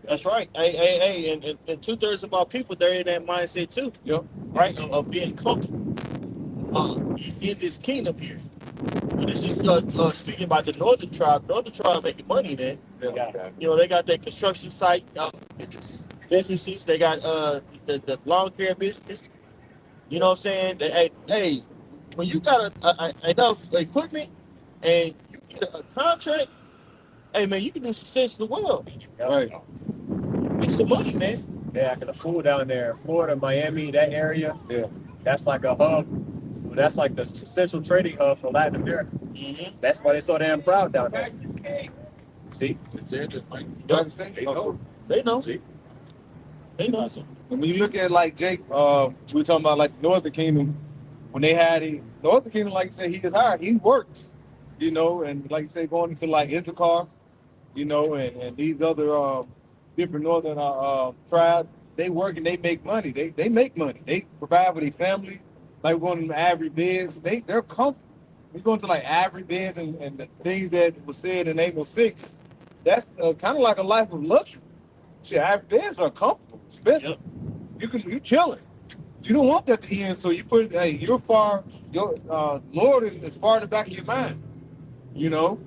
Speaker 1: That's right. Hey, and 2/3 of our people, they're in that mindset too.
Speaker 2: Yep.
Speaker 1: Right? Of being comfortable in this kingdom here. And this is speaking about the northern tribe. Northern tribe making money, man.
Speaker 3: yeah.
Speaker 1: They got their construction site businesses. They got the lawn care business. You know what I'm saying? Hey, when you got enough equipment and you get a contract, hey man, you can do some sense in the world.
Speaker 3: Right.
Speaker 1: Make some money, man.
Speaker 3: Yeah, the food down there, Florida, Miami, that area.
Speaker 5: Yeah.
Speaker 3: That's like a hub. That's like the central trading hub for Latin America.
Speaker 1: Mm-hmm.
Speaker 3: That's why they're so damn proud down there. See?
Speaker 5: It's interesting, Mike.
Speaker 1: Yep.
Speaker 5: They know.
Speaker 1: They know.
Speaker 4: See?
Speaker 1: They know.
Speaker 4: When you look at like Jake, we were talking about like the Northern Kingdom, when they had the Northern Kingdom, like you said, he is hired, he works, and like you say, going into like Issachar, and these other different northern tribes, they work and they make money. They make money. They provide for their family. Like going to the ivory beds, they're comfortable. we go into like Ivory beds and the things that were said in Amos 6, that's kind of like a life of luxury. See, Ivory beds are comfortable, expensive. Yep. You chilling. You don't want that to end, so you put, hey, you're far, your Lord is far in the back of your mind. You know,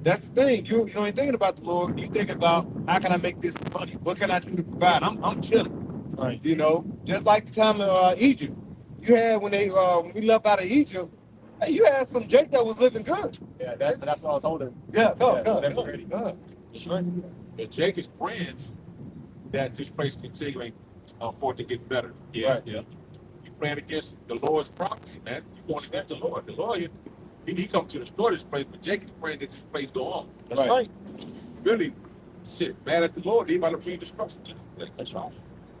Speaker 4: that's the thing. You ain't thinking about the Lord. You think about, how can I make this money? What can I do to provide? I'm chilling. Right. You know, just like the time of Egypt. You had when we left out of Egypt, hey, you had some Jake that was living good.
Speaker 3: Yeah, that's what I was holding.
Speaker 4: Yeah, go.
Speaker 5: That's right. And Jake is praying that this place continuing for it to get better. Yeah, right. Yeah. You praying against the Lord's prophecy, man. You going against the Lord. The Lord, he come to destroy this place, but Jake is praying that this place go on.
Speaker 1: That's right.
Speaker 5: Really, shit, mad at the Lord. He about to bring destruction to this place.
Speaker 1: That's right.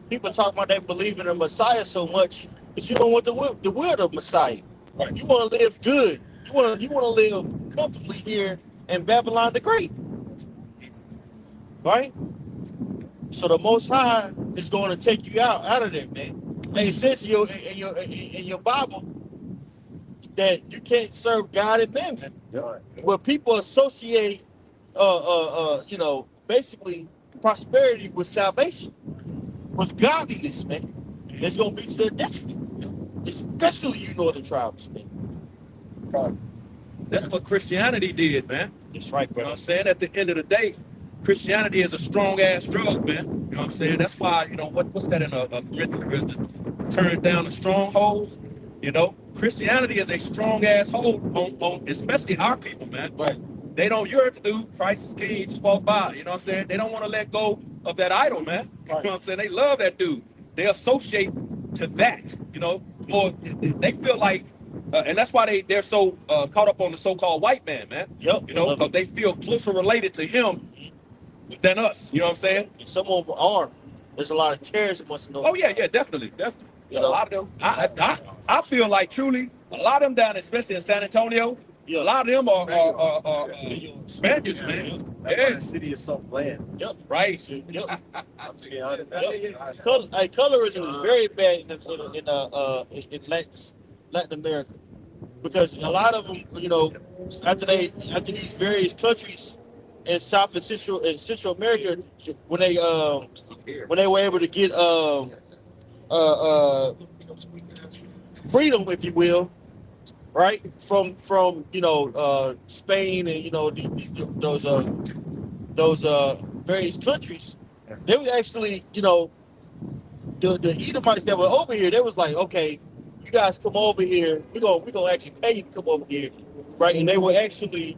Speaker 1: People talk about they believe in the Messiah so much, but you don't want the will of the Messiah. Right. You want to live good. You want to live comfortably here in Babylon the Great. Right? So the Most High is going to take you out of there, man. And it says in your Bible that you can't serve God and mammon. Yeah. Where people associate, basically prosperity with salvation, with godliness, man. It's going to be to their detriment, especially you northern tribes, man. God.
Speaker 7: That's what Christianity did, man.
Speaker 1: That's right, bro.
Speaker 7: You know what I'm saying? At the end of the day, Christianity is a strong-ass drug, man. You know what I'm saying? That's why, what's that in Corinthians? Turn down the strongholds. You know, Christianity is a strong-ass hold on especially our people, man.
Speaker 5: Right.
Speaker 7: They don't, you heard the dude, Christ is king, just walk by. You know what I'm saying? They don't want to let go of that idol, man. You know what I'm saying? They love that dude. They associate to that, more. They feel like, and that's why they're so caught up on the so-called white man, man.
Speaker 1: Yep.
Speaker 7: Because they feel closer related to him than us. You know what I'm saying?
Speaker 1: And some of them are. There's a lot of terrorists amongst them.
Speaker 7: Oh yeah, definitely. A lot of them. I feel like truly a lot of them down, especially in San Antonio. Yeah. A lot of them are Spaniards, man.
Speaker 3: Yeah. The city is so bland.
Speaker 1: Yep.
Speaker 7: Right.
Speaker 1: Yep.
Speaker 3: I'm to be honest.
Speaker 1: Colorism is very bad in Latin America, because a lot of them, after these various countries in South and Central America, when they were able to get freedom, if you will, right, from Spain and those various countries, they were actually the Edomites that were over here. They was like, okay, you guys come over here. We're gonna actually pay you to come over here, right? And they were actually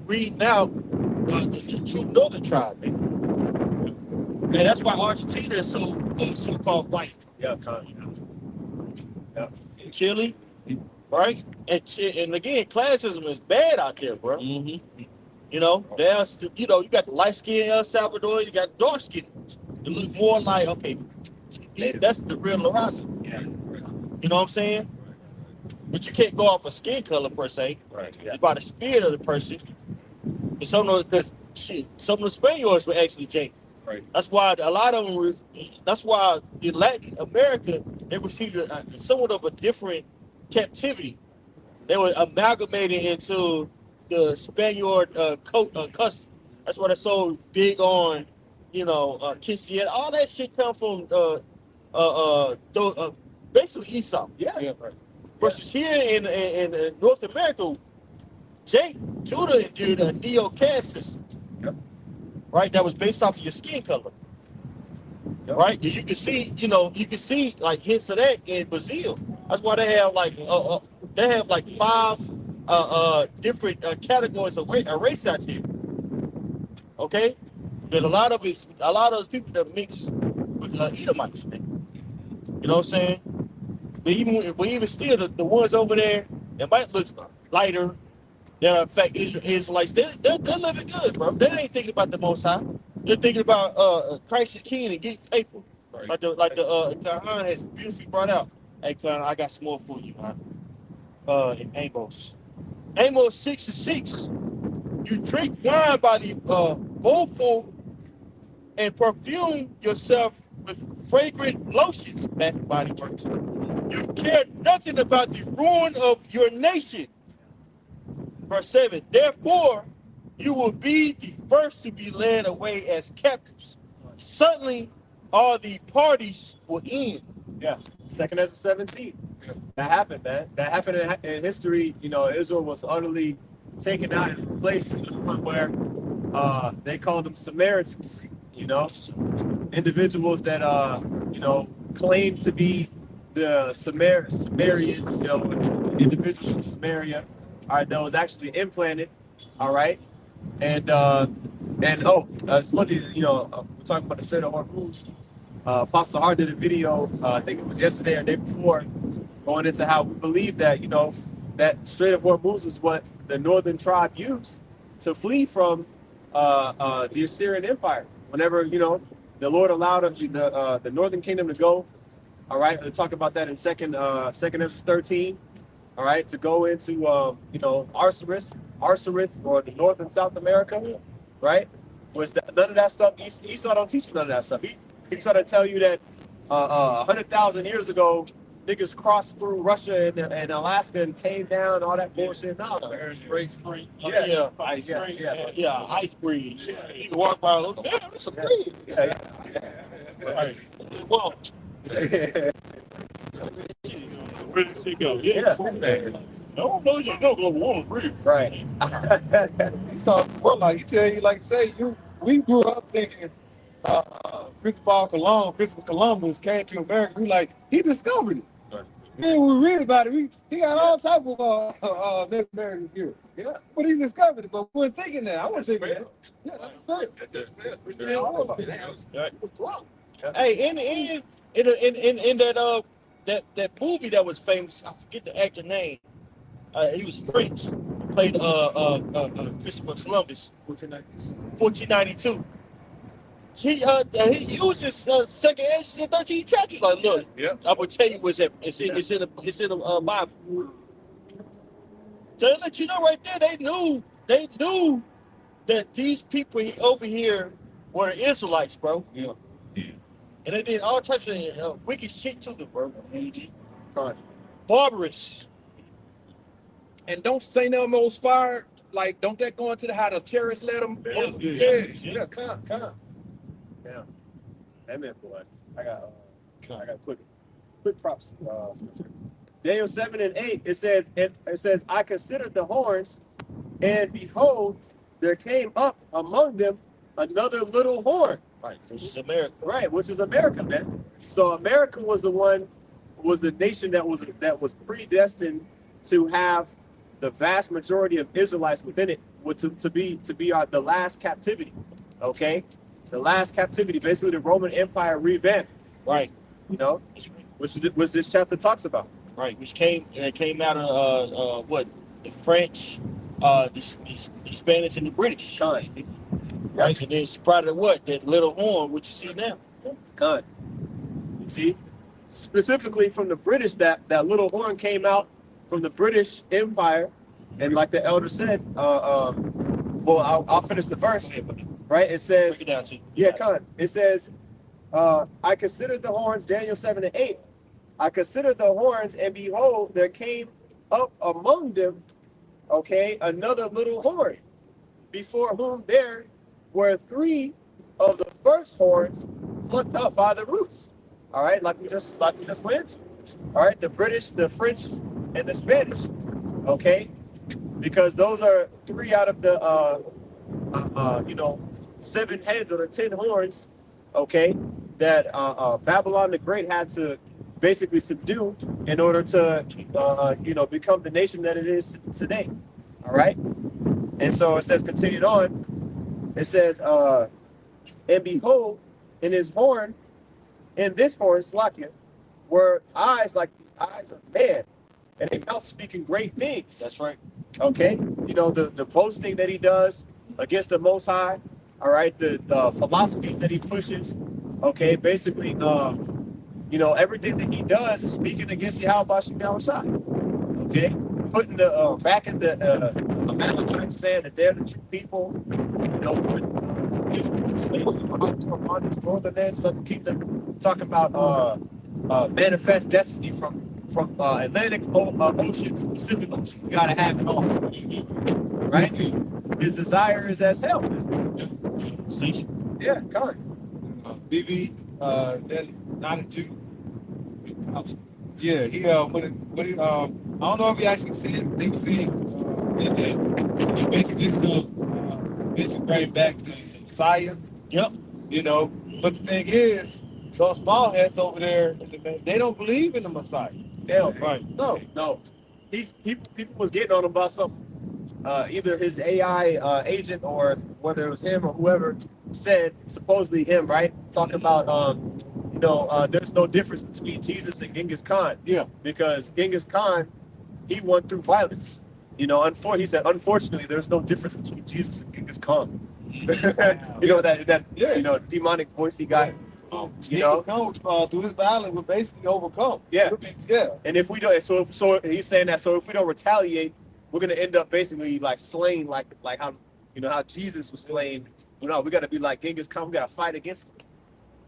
Speaker 1: breeding out the true northern tribe, man. And that's why Argentina is so-called white.
Speaker 3: Yeah,
Speaker 1: Chile, right? And again, classism is bad out there, bro.
Speaker 7: Mm-hmm.
Speaker 1: There's you got the light skinned El Salvador, you got dark skinned. It looks more like, okay, that's the real Lorazzo.
Speaker 3: Yeah.
Speaker 1: You know what I'm saying? But you can't go off of skin color per se.
Speaker 3: Right. Yeah.
Speaker 1: It's by the spirit of the person. And some of the Spaniards were actually Jake.
Speaker 7: Right.
Speaker 1: That's why a lot of them. That's why in Latin America they received somewhat of a different captivity. They were amalgamated into the Spaniard custom. That's why they're so big on, quinceañera. All that shit come from basically Esau.
Speaker 7: Yeah. Right.
Speaker 1: Versus here in North America, Judah endured a neo-caste system.
Speaker 3: Yep.
Speaker 1: Right, that was based off of your skin color. Yep. Right, you can see like hints of that in Brazil. That's why they have like 5 different categories of race out there. Okay, there's a lot of those people that mix with Edomites, man. You know what I'm saying? But even still, the ones over there that might look lighter, that affect Israelites, they're living good, bro. They ain't thinking about the Most High. They're thinking about Christ is king and getting paper. Right. Like the Kahan has beautifully brought out. Hey, Kahan, I got some more for you, man. In Amos 6:6. You drink wine by the bowlful and perfume yourself with fragrant lotions, Bath and Body Works. You care nothing about the ruin of your nation. Verse 7, therefore you will be the first to be led away as captives. Suddenly all the parties will end.
Speaker 3: Yeah, 2nd Ezra 17. That happened, man. That happened in history. You know, Israel was utterly taken out and replaced to the point where they called them Samaritans. You know, individuals that you know, claim to be the Sumerians. You know, individuals from Samaria. All right, that was actually implanted. All right, and it's funny. You know, we're talking about the Strait of Hormuz. Apostle Hart did a video, I think it was yesterday or the day before, going into how we believe that, you know, that Strait of Hormuz is what the northern tribe used to flee from the Assyrian Empire. Whenever, you know, the Lord allowed the northern kingdom to go, all right, we'll talk about that in second Ezra 13, all right, to go into, you know, Arsarith, or the North and South America, right? None of that stuff, Esau don't teach you none of that stuff. He tried to tell you that 100,000 years ago, niggas crossed through Russia and Alaska and came down, all that bullshit. No,
Speaker 7: Great spring.
Speaker 1: Ice breeze. You can walk by, look, damn, it's a breeze. Right. Well, where did she go? Yeah. No, you don't go warm breeze.
Speaker 3: Right.
Speaker 4: So, well, like you tell you, like say, we grew up thinking Christopher Columbus came to America. We like, he discovered it.
Speaker 5: Right.
Speaker 4: Then we read about it. He got all type of Native Americans here. Yeah, but he discovered it. But we weren't thinking that. I wasn't thinking that. Yeah, that's good.
Speaker 1: Hey, in that movie that was famous, I forget the actor name. He was French. He played Christopher Columbus. 1492. He uses second Ezra in 13 chapters. Like, look, I will tell you what's it's in the Bible. So they let you know right there. They knew that these people over here were the Israelites, bro.
Speaker 4: Yeah.
Speaker 1: And they did all types of wicked shit to them, bro. Barbarous.
Speaker 7: And don't say no most fire. Like, don't that go into how the chariots let them? Yeah, come.
Speaker 3: Yeah. Amen, boy. I got quick props. Daniel 7 and 8, it says, I considered the horns, and behold, there came up among them another little horn.
Speaker 1: Right, which is America.
Speaker 3: Right, which is America, man. So America was the nation that was predestined to have the vast majority of Israelites within it, to be the last captivity. Okay? The last captivity, basically the Roman Empire revamped.
Speaker 1: Right.
Speaker 3: You know, which this chapter talks about.
Speaker 1: Right, which came out of the French, the Spanish, and the British. Right, and then sprouted that little horn, which you see now.
Speaker 3: You see, specifically from the British, that little horn came out from the British Empire, and like the elder said, well, I'll finish the verse. Right, it says,
Speaker 1: break it down to
Speaker 3: it says, I considered the horns, Daniel 7 and 8. I considered the horns, and behold, there came up among them, another little horn, before whom there were 3 of the first horns plucked up by the roots. All right, like we just went into. All right, the British, the French, and the Spanish. Okay, because those are 3 out of the 7 heads or the 10 horns. Okay, that Babylon the Great had to basically subdue in order to become the nation that it is today. All right, and so it says, continued on. It says, and behold, in this horn, Slakia, were eyes like the eyes of man, and a mouth speaking great things.
Speaker 1: That's right.
Speaker 3: Okay, the boasting that he does against the Most High. All right, the philosophies that he pushes. Okay, basically, everything that he does is speaking against Yahweh Shai. Okay, putting the back in the Amalekites, saying that they're the true people. Northern and Southern Kingdom, talking about manifest destiny from from Atlantic Ocean to Pacific Ocean. We gotta have it all, right? His desire is as hell.
Speaker 1: See?
Speaker 3: Yeah, correct.
Speaker 4: BB, then not a Jew. Yeah, he when he, I don't know if he actually said they were saying said that he basically just gonna eventually bring back the Messiah.
Speaker 1: Yep.
Speaker 4: You know, but the thing is, those small heads over there, they don't believe in the Messiah.
Speaker 3: Hell,
Speaker 1: Right.
Speaker 3: no. People was getting on him about something. Either his AI agent or whether it was him or whoever said, supposedly him, right? Talking about there's no difference between Jesus and Genghis Khan.
Speaker 1: Yeah.
Speaker 3: Because Genghis Khan, he won through violence. You know, he said, unfortunately, there's no difference between Jesus and Genghis Khan. You know that demonic voice he got. You know,
Speaker 4: through his violence, we're basically overcome.
Speaker 3: Yeah.
Speaker 4: Yeah.
Speaker 3: And if we don't, so he's saying that. So if we don't retaliate, we're gonna end up basically like slain, like how Jesus was slain. You know, we gotta be like Genghis Khan. We gotta fight against him.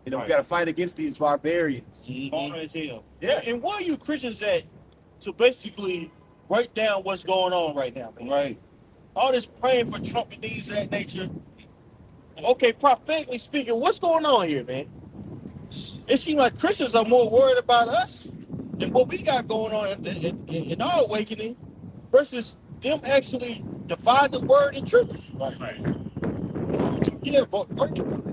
Speaker 3: You know, we gotta fight against these barbarians.
Speaker 1: Hard as hell.
Speaker 3: Yeah.
Speaker 1: And where are you Christians at to basically break down what's going on right now, man?
Speaker 6: Right.
Speaker 1: All this praying for Trump and things of that nature. Okay, prophetically speaking, what's going on here, man? It seems like Christians are more worried about us than what we got going on in our awakening versus them actually divide the word and truth.
Speaker 6: Right.
Speaker 1: Yeah,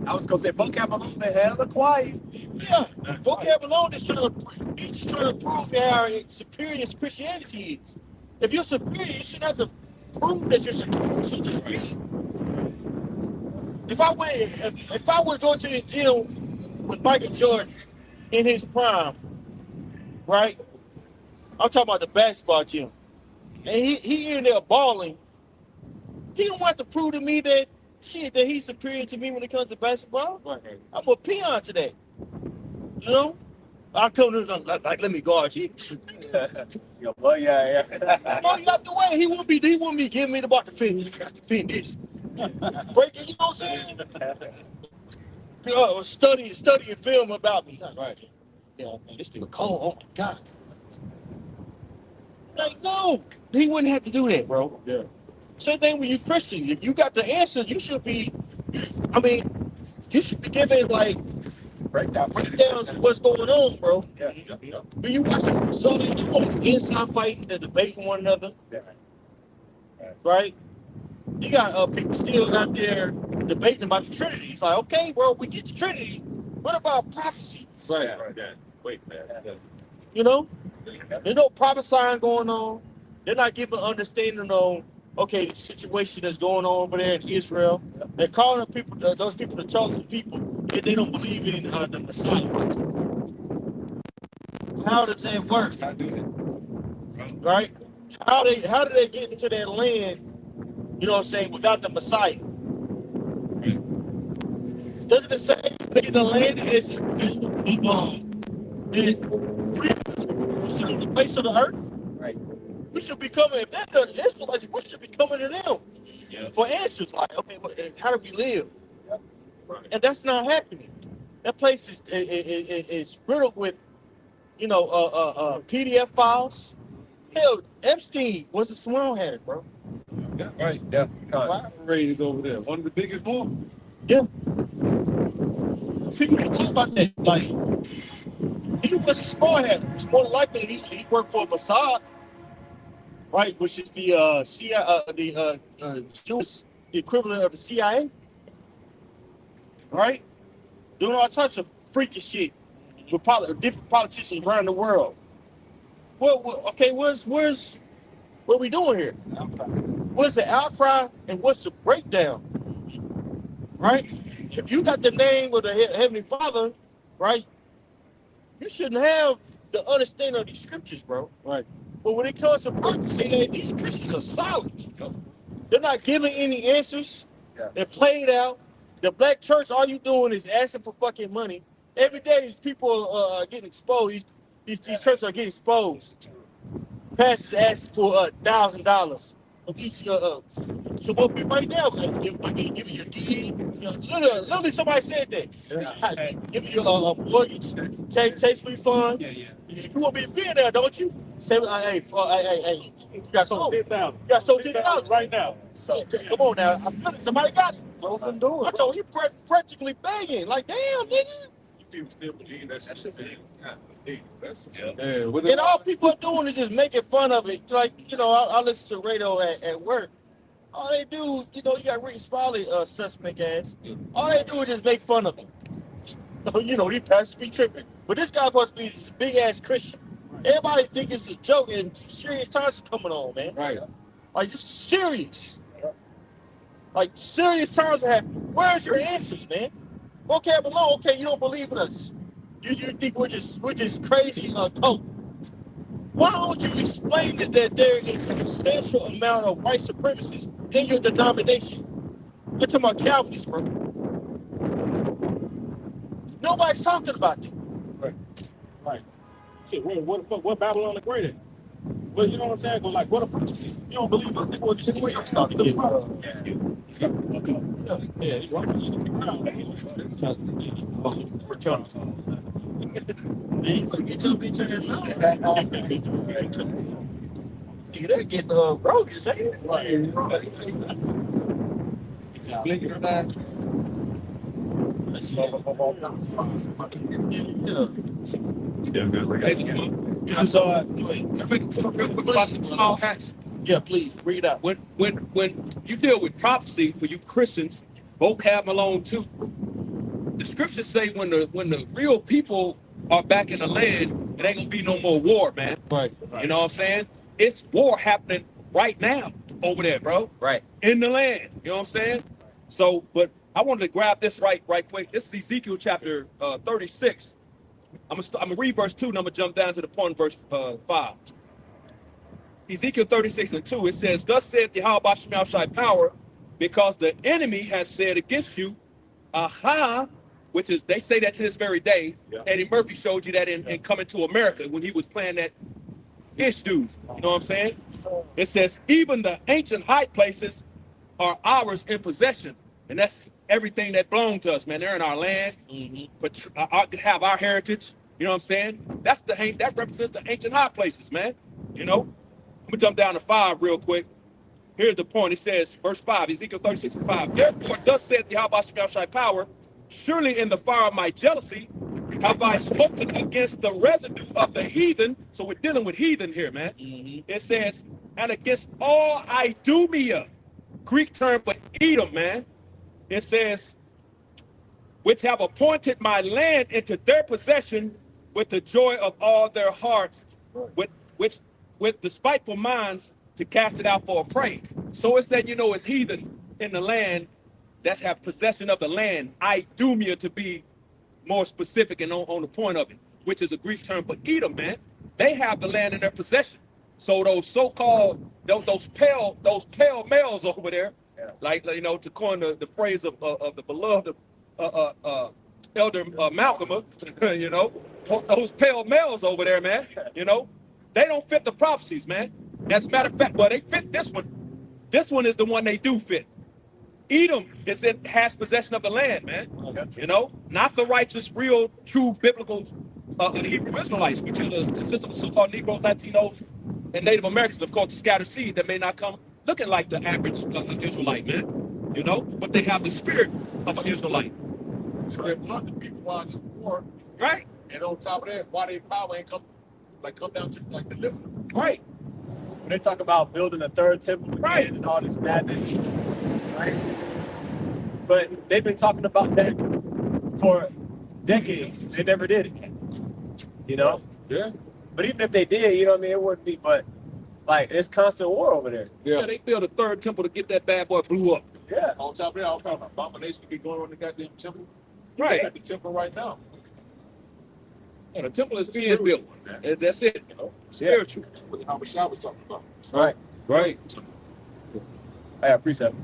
Speaker 3: I was gonna say vocab alone, but hella quiet.
Speaker 1: yeah. Vocab alone is trying to prove how superior Christianity is. If you're superior, you shouldn't have to prove that you're superior. You should just be. If I would go to the gym with Michael Jordan in his prime, right? I'm talking about the basketball gym. And he in there balling. He don't have to prove to me that he's superior to me when it comes to basketball.
Speaker 6: Right.
Speaker 1: I'm a peon today. You know? I come to like let me guard you.
Speaker 3: Well, yeah.
Speaker 1: No, you out the way. He wouldn't be giving me the ball to defend this. I got to defend this. Break it, you know what I'm saying? Studying film about me.
Speaker 6: Right.
Speaker 1: Yeah, man, this nigga cold. Oh my God. Like, no, he wouldn't have to do that, bro.
Speaker 6: Yeah.
Speaker 1: Same thing with you Christians. If you got the answer, you should be giving like breakdowns of what's going on, bro.
Speaker 3: Yeah.
Speaker 1: Do you watch it? So they do all this inside fighting, they're debating one another, right? You got people still out there debating about the Trinity. It's like, okay, bro, we get the Trinity. What about prophecy?
Speaker 6: Right.
Speaker 5: Wait, man.
Speaker 1: You know, there's no prophesying going on. They're not giving understanding on, okay, the situation that's going on over there in Israel. They're calling people, those people, the chosen people, if they don't believe in the Messiah. How does that work?
Speaker 4: I do that.
Speaker 1: Right? How do they get into that land? You know what I'm saying? Without the Messiah. Doesn't it say that the land is the face of the earth?
Speaker 3: Right.
Speaker 1: We should be coming, if they're the Israelites, we should be coming to them for answers. Like, okay, how do we live? And that's not happening. That place is riddled with, PDF files. Hell, Epstein was a small head, bro.
Speaker 3: Right. Yeah.
Speaker 4: Crime rate is over there. One of the biggest ones.
Speaker 1: Yeah. People can talk about that. Like, he was a small head. It's more likely he worked for Mossad, right? Which is the CIA, Jewish equivalent of the CIA, right? Doing all types of freaky shit with different politicians around the world. Okay, what are we doing here? What's the outcry and what's the breakdown? Right? If you got the name of the Heavenly Father, right, you shouldn't have the understanding of these scriptures, bro.
Speaker 6: Right.
Speaker 1: But when it comes to prophecy, hey, these Christians are solid. They're not giving any answers.
Speaker 3: Yeah.
Speaker 1: They're played out. The black church, all you doing is asking for fucking money. Every day, people are getting exposed. These churches are getting exposed. Pastors asking for $1,000 Come up here right now. Give me your deed. Literally, somebody said that. Give you your mortgage, tax refund.
Speaker 6: Yeah.
Speaker 1: You want me to be in there, don't you? Say, hey, you got
Speaker 6: So
Speaker 1: something.
Speaker 6: 10,000.
Speaker 1: You got so
Speaker 6: 10,000 right now.
Speaker 1: So come on now. I'm good. Somebody got it.
Speaker 3: Open doors.
Speaker 1: I told you practically begging. Like, damn, nigga.
Speaker 5: People still believe that shit. That's
Speaker 1: And all people are doing is just making fun of it. Like, I listen to radio at work. All they do, you got Rick Smiley, suspect ass. All they do is just make fun of it. These pastors be tripping. But this guy supposed to be this big ass Christian. Everybody think it's a joke, and serious times are coming on, man.
Speaker 5: right.
Speaker 1: Like, it's serious. Like, serious times are happening. Where's your answers, man? Okay, below, okay, you don't believe in us. You think we're just crazy cult. Why don't you explain that there is a substantial amount of white supremacists in your denomination? I'm talking about Calvinists, bro. Nobody's talking about that.
Speaker 6: Right. Shit, what Babylon the Great at? Well, you know what I'm saying? But like, what if you don't believe us? What you start to get? Yeah, you right. Just look around.
Speaker 1: For Trump. Man, forget your bitch ass. They're getting roguish, ain't it?
Speaker 4: Blinking aside.
Speaker 1: This is
Speaker 7: About the small hats.
Speaker 1: yeah, please read it out.
Speaker 7: When you deal with prophecy for you Christians, vocab Malone too. The scriptures say when the real people are back in the land, it ain't gonna be no more war, man.
Speaker 1: Right.
Speaker 7: You know what I'm saying? It's war happening right now over there, bro.
Speaker 8: Right.
Speaker 7: In the land. You know what I'm saying? So, but I wanted to grab this right quick. This is Ezekiel chapter 36. I'm gonna read verse 2 and I'm gonna jump down to the point in verse 5. Ezekiel 36:2, it says, "Thus saith Yahweh Basham Shai power, because the enemy has said against you, aha," which is, they say that to this very day.
Speaker 5: Yeah.
Speaker 7: Eddie Murphy showed you that in Coming to America when he was playing that Ish dude. You know what I'm saying? It says, "Even the ancient high places are ours in possession." And that's everything that belonged to us, man. They're in our land, but have our heritage. You know what I'm saying? That represents the ancient high places, man. I'm gonna jump down to 5 real quick. Here's the point. It says, verse 5, Ezekiel 36:5. "Therefore, thus saith Yahweh Shai power, surely in the fire of my jealousy have I spoken against the residue of the heathen." So we're dealing with heathen here, man. It says, "and against all Idumea," Greek term for Edom, man. It says, "which have appointed my land into their possession with the joy of all their hearts, with despiteful minds to cast it out for a prey." So it's letting you know it's heathen in the land that's have possession of the land. Idumea, to be more specific and on the point of it, which is a Greek term for Edom, man. They have the land in their possession. So those so-called those pale males over there, like to coin the phrase of the beloved Elder Malcolm, those pale males over there, man. They don't fit the prophecies, man. As a matter of fact, well, they fit this one. This one is the one they do fit. Edom has possession of the land, man. Not the righteous, real, true, biblical Hebrew Israelites, which consist of the so-called Negroes, Latinos, and Native Americans, of course, the scattered seed that may not come looking like the average Israelite, man. But they have the spirit of an Israelite.
Speaker 5: So they want the people while this war,
Speaker 7: Right?
Speaker 5: and on top of that, why their power ain't come down to like the liver.
Speaker 7: Right.
Speaker 3: When they talk about building a third temple again
Speaker 7: Right.
Speaker 3: and all this madness, right? But they've been talking about that for decades. They never did it.
Speaker 7: Yeah.
Speaker 3: But even if they did, it wouldn't be. But like, it's constant war over there.
Speaker 7: Yeah. They built a third temple to get that bad boy blew up.
Speaker 3: Yeah.
Speaker 5: On top of that, all kind of abomination be going on in the goddamn temple.
Speaker 7: Right.
Speaker 5: At the temple right now.
Speaker 7: And the temple is being built. And that's it. Spiritual.
Speaker 5: That's what how Michelle was talking about.
Speaker 3: Right.
Speaker 7: Right.
Speaker 3: I have precept.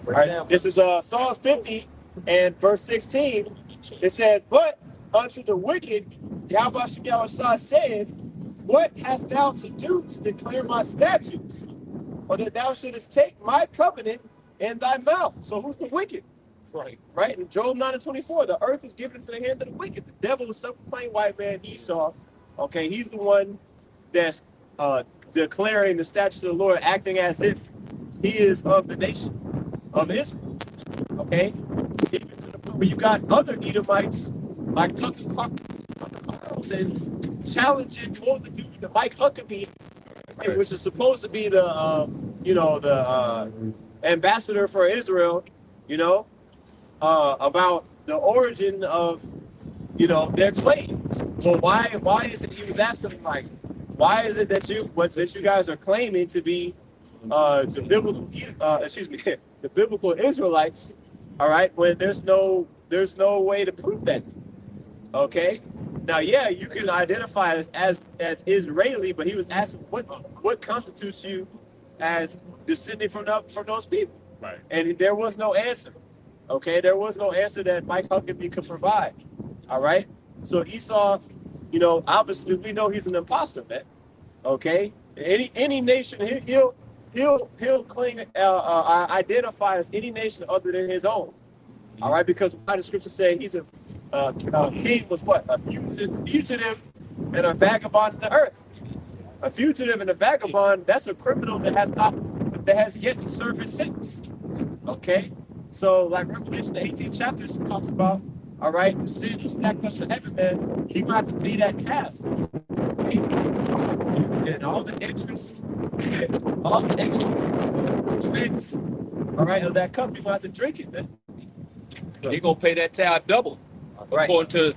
Speaker 3: All right. This is Psalms 50 and verse 16. It says, "But unto the wicked, Yahweh Shai saith, what hast thou to do to declare my statutes? or that thou shouldest take my covenant in thy mouth. So who's the wicked?
Speaker 7: Right.
Speaker 3: Right? In Job 9:24, the earth is given into the hand of the wicked. The devil is some plain white man, Esau. Okay, he's the one that's declaring the statutes of the Lord, acting as if he is of the nation of Israel. Okay? Even to the point where you got other Edomites like Tucker Carlson challenging what was the dude, the Mike Huckabee, which is supposed to be the ambassador for Israel, about the origin of their claims. Well, why is it he was asking him, like, why is it that you guys are claiming to be the biblical Israelites, all right, when there's no way to prove that. Okay? Now, yeah, you can identify as Israeli, but he was asking what constitutes you as descending from those people.
Speaker 5: Right.
Speaker 3: And there was no answer. Okay, there was no answer that Mike Huckabee could provide. All right. So Esau, obviously we know he's an imposter, man. Okay. Any nation, he'll cling, identify as any nation other than his own. All right, because why the scripture say he's a king was what? A fugitive and a vagabond of the earth. A fugitive and a vagabond, that's a criminal that has yet to serve his sentence. Okay. So, like Revelation, the 18th chapter talks about, all right, sin was stacked up to heaven, man. He might have to pay that tithe. Okay? And all the interest, all the extra drinks, all right, of that cup, you might have to drink it, man.
Speaker 7: He's going to pay that tithe double,
Speaker 3: Right.
Speaker 7: according to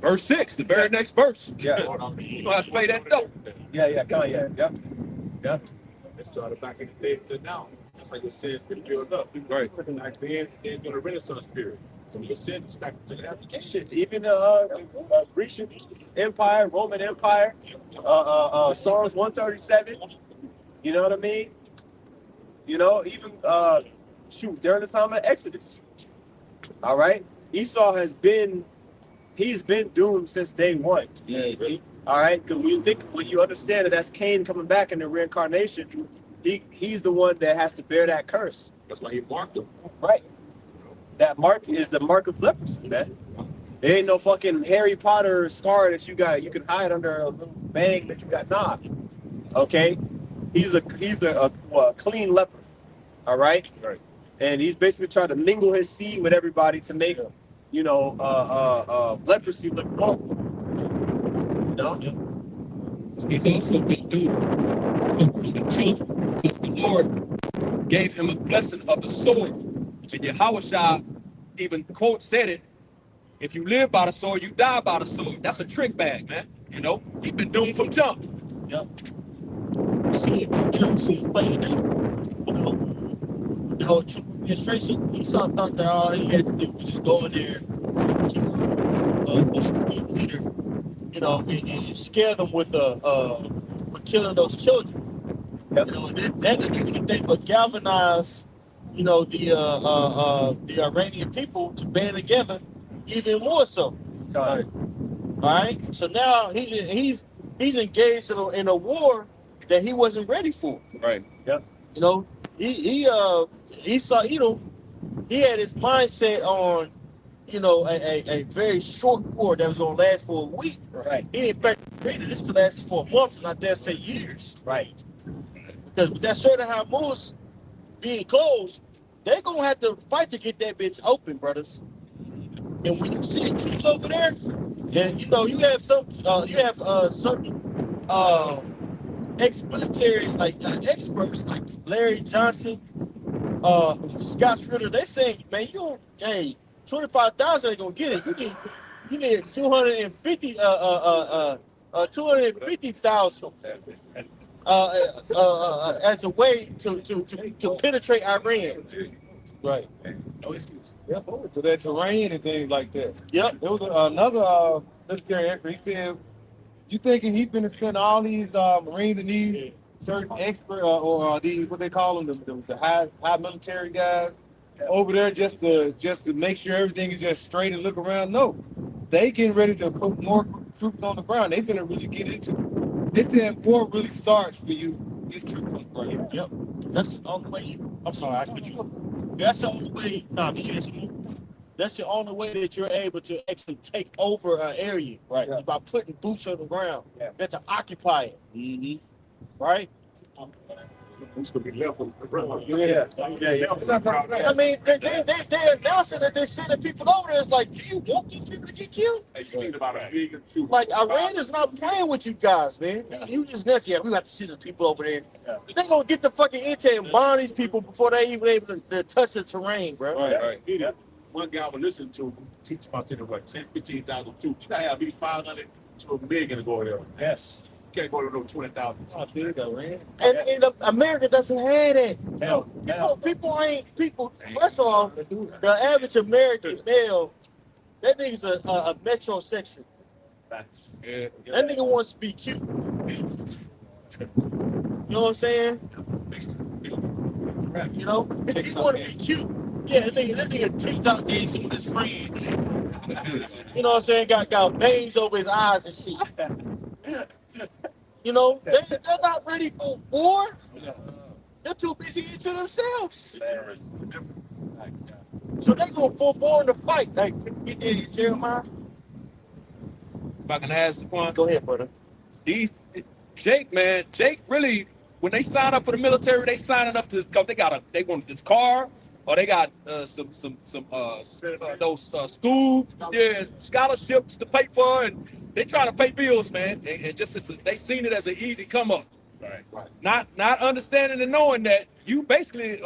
Speaker 7: verse 6, the very next verse.
Speaker 3: Yeah.
Speaker 7: You're going to have to pay that double.
Speaker 3: Yeah, come on, yeah. Yep.
Speaker 5: It started back in the day to now. That's like your sins been built up.
Speaker 7: Right.
Speaker 5: Like then there's been a Renaissance period. So your sins stacked to the application.
Speaker 3: Shit, even Grecian Empire, Roman Empire, Psalms 137. You know what I mean? Even during the time of the Exodus. All right, Esau he's been doomed since day one.
Speaker 7: Yeah, really.
Speaker 3: All right, because when you understand that that's Cain coming back in the reincarnation, he's the one that has to bear that curse.
Speaker 5: That's why he marked them.
Speaker 3: Right. That mark is the mark of leprosy, man. There ain't no fucking Harry Potter scar that you can hide under a little bang that you got. Nah. Okay. He's a clean leper. All right.
Speaker 5: Right.
Speaker 3: And he's basically trying to mingle his seed with everybody to make leprosy look normal.
Speaker 7: He's also been doomed from the children, because the Lord gave him a blessing of the sword. And Yahushua even said it, if you live by the sword, you die by the sword. That's a trick bag, man. He's been doomed from jump.
Speaker 1: Yep. See, playing the whole troop administration. Esau thought that all he had to do was just go in there, the leader, and scare them with killing those children. That didn't do anything but galvanize, the Iranian people to band together even more so.
Speaker 3: Got it.
Speaker 1: All right. So now he's engaged in a war that he wasn't ready for.
Speaker 7: Right.
Speaker 3: Yep.
Speaker 1: He saw, he had his mindset on, a very short war that was going to last for a week.
Speaker 3: Right.
Speaker 1: He in fact created this could last for months, and I dare say years.
Speaker 3: Right.
Speaker 1: Because with that Strait of Hormuz being closed, they're going to have to fight to get that bitch open, brothers. And when you see the troops over there, and you have certain ex-military experts like Larry Johnson, Scott Ritter, they saying, man, 25,000 ain't gonna get it. You need 250,000 as a way to penetrate Iran.
Speaker 3: Right.
Speaker 7: No excuse.
Speaker 4: Yep. To that terrain and things like that.
Speaker 1: Yep.
Speaker 4: There was another military expert. He said, "You thinking he's gonna send all these Marines and these certain expert or these what they call them the high military guys over there just to make sure everything is just straight and look around? No, they getting ready to put more troops on the ground. They finna really get into it. They said war really starts when you get truth.
Speaker 1: Right. Yep. That's the only way. I'm sorry, I cut you off. That's the only way. No, did you answer me? That's the only way that you're able to actually take over an area, right? Is by putting boots on the ground.
Speaker 3: Yeah.
Speaker 1: That's to occupy it, right?
Speaker 5: Who's gonna be left with the ground?
Speaker 3: Yeah.
Speaker 1: I mean, they're announcing that they're sending people over there. It's like, do you want these people to get killed?
Speaker 5: Hey, you need about a million troops.
Speaker 1: Like, Iran is not playing with you guys, man. You just next, we got to send some people over there. They gonna get the fucking intel and bomb these people before they even able to touch the terrain, bro.
Speaker 5: Right. One guy I would listen to teach about sending what 10, 15,000 troops. You gotta have at least 500 to a million to go there.
Speaker 3: Yes.
Speaker 5: You can't go to no 20,000.
Speaker 1: Oh, there you go, man. And America doesn't have that.
Speaker 3: Hell.
Speaker 1: People ain't. First off, the average American male, that nigga's a metrosexual.
Speaker 3: That's
Speaker 5: Yeah.
Speaker 1: That nigga wants to be cute. You know what I'm saying? You know, he want to be cute. Yeah, that nigga TikTok dating some of his friends. You know what I'm saying? Got veins over his eyes and shit. You know, they're not ready for war. They're too busy into themselves. So they gonna forborn the fight. Like, Jeremiah.
Speaker 7: If I can ask one,
Speaker 1: Go ahead, brother.
Speaker 7: Jake really, when they sign up for the military, they signing up to because they want this car or they got some school scholarships to pay for, and they trying to pay bills, man. And just they seen it as an easy come up.
Speaker 5: Right.
Speaker 7: Not understanding and knowing that you basically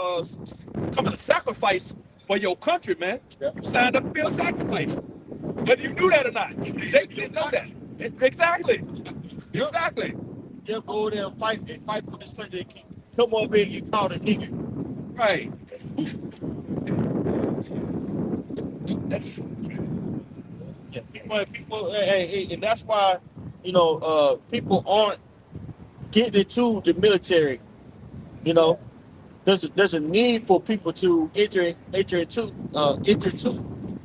Speaker 7: coming to sacrifice for your country, man.
Speaker 1: Yeah.
Speaker 7: You signed up to be a sacrifice, whether you knew that or not. Jake didn't know that. Exactly.
Speaker 1: Yep.
Speaker 7: Exactly.
Speaker 1: They'll go over there and fight for this country. Come over here and get called a nigga.
Speaker 7: Right.
Speaker 1: Yeah, people, and that's why, you know, people aren't getting into the military. You know, there's a need for people to enter into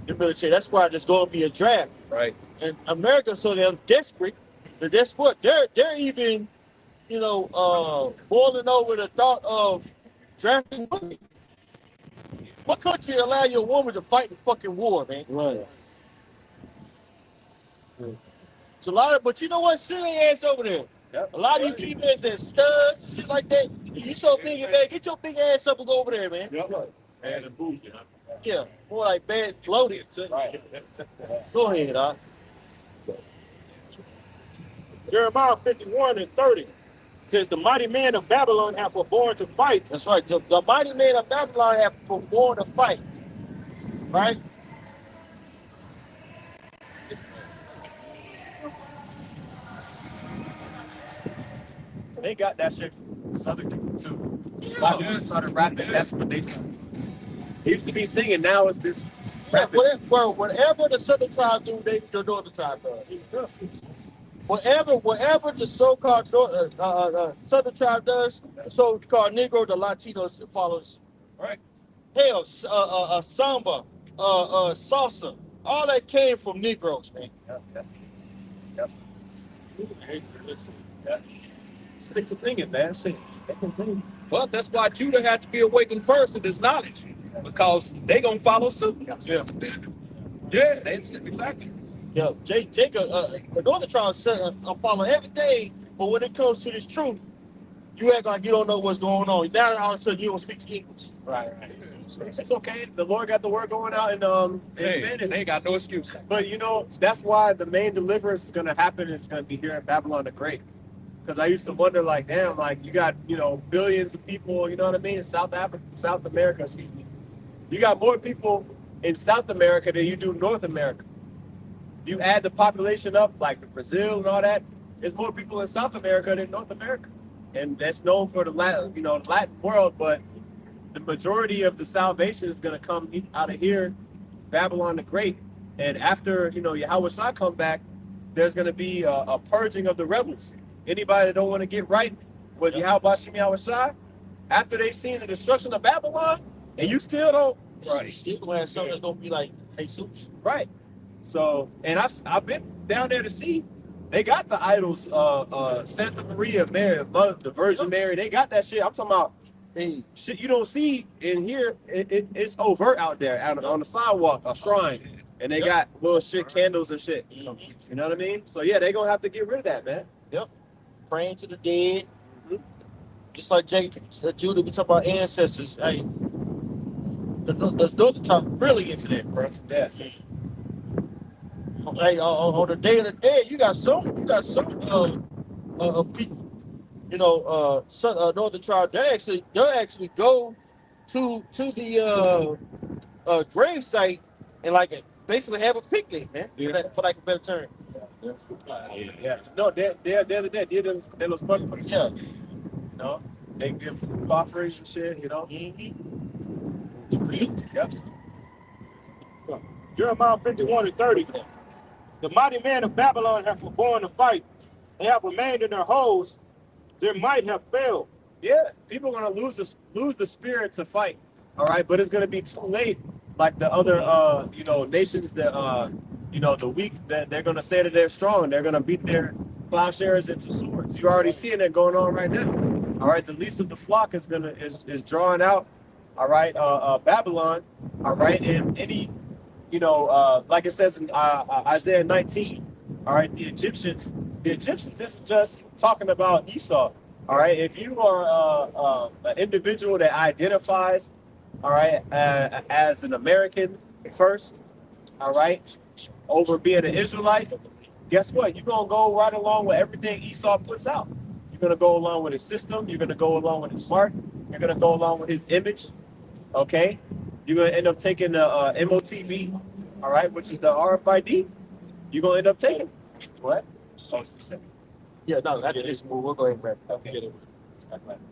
Speaker 1: the military. That's why there's going to be a draft.
Speaker 7: Right.
Speaker 1: And America, so they're desperate. They're desperate. They're even, you know, boiling over the thought of drafting women. What country allow your woman to fight in fucking war, man?
Speaker 6: Right.
Speaker 1: It's a lot of, but you know what? Send their ass over there.
Speaker 3: Yep.
Speaker 1: A lot of you females that studs, shit like that. You so big and bad, get your big ass up and go over there, man.
Speaker 5: And the bougie, huh?
Speaker 1: Yeah, more like bad bloated.
Speaker 3: right.
Speaker 1: Go ahead, Doc.
Speaker 6: Jeremiah 51:30 says, "The mighty men of Babylon have forborne to fight."
Speaker 1: That's right. The mighty men of Babylon have forborne to fight. Right?
Speaker 3: They got that shit from Southern people too.
Speaker 1: Yeah.
Speaker 3: When they started rapping, that's what they started. They used to be singing, now it's this
Speaker 1: Yeah,
Speaker 3: rapping.
Speaker 1: whatever the southern tribe do, the northern tribe does. Whatever the so-called southern tribe does, the so-called Negro, the Latinos follows.
Speaker 7: Right.
Speaker 1: Hell, samba, salsa, all that came from Negroes, man.
Speaker 3: Stick to singing, man. Sing. They can sing.
Speaker 7: Well, that's why Judah had to be awakened first in this knowledge, because they gonna follow suit. Yeah, that's exactly.
Speaker 1: Yeah, Jacob, the northern tribe follow everything, but when it comes to this truth, you act like you don't know what's going on. Now all of a sudden you don't speak English.
Speaker 3: Right. It's okay. The Lord got the word going out in
Speaker 7: Hey, they ain't got no excuse.
Speaker 3: But you know, that's why the main deliverance is gonna happen is gonna be here in Babylon the Great. Because I used to wonder, like, damn, like you got, you know, billions of people, you know what I mean, in South America, excuse me. You got more people in South America than you do North America. If you add the population up, like Brazil and all that, there's more people in South America than North America. And that's known for the Latin world, but the majority of the salvation is gonna come out of here, Babylon the Great. And after, you know, Yahweh Shai come back, there's gonna be a purging of the rebels. Anybody that don't want to get right with Yahweh Shai, after they seen the destruction of Babylon, and you still don't,
Speaker 1: Right. Still gonna have something that's gonna be like Jesus.
Speaker 3: right? So, and I've been down there to see, They got the idols, Santa Maria, Mary, Mother, the Virgin Mary. They got that shit. I'm talking about shit you don't see in here. It's overt out there, on the sidewalk, a shrine, and they got little shit, candles and shit. You know what I mean? So yeah, they gonna have to get rid of that, man.
Speaker 1: Yep. Praying to the dead. Just like Judah, we talk about ancestors. Hey, the Northern tribe really into that, bro.
Speaker 3: Yes.
Speaker 1: Hey, on the Day of the Dead, you got some people, you know, Northern tribe. They actually go to the grave site and like basically have a picnic, man. For like a better term.
Speaker 3: Yeah. No, they're the dead. They're those purpose.
Speaker 1: Yeah.
Speaker 3: You know, they give food offerings and shit. You know. Yep.
Speaker 6: Jeremiah 51:30. The mighty men of Babylon have forborne to fight. They have remained in their holes. Their might have failed.
Speaker 3: Yeah, people are gonna lose the spirit to fight. All right, but it's gonna be too late. Like the other, nations that, the weak, that they're gonna say that they're strong. They're gonna beat their plowshares into swords. You're already seeing that going on right now. All right, the least of the flock is drawing out. All right, Babylon. All right, and any, like it says in Isaiah 19. All right, the Egyptians isn't just talking about Esau. All right, if you are an individual that identifies, all right, as an American first, all right, over being an Israelite, guess what? You're gonna go right along with everything Esau puts out. You're gonna go along with his system. You're gonna go along with his mark. You're gonna go along with his image. Okay, you're gonna end up taking the MOTV, all right, which is the RFID. You're gonna end up taking what? Oh, specific.
Speaker 1: Yeah, no, that's it. We'll go ahead and wrap it up.
Speaker 3: Okay.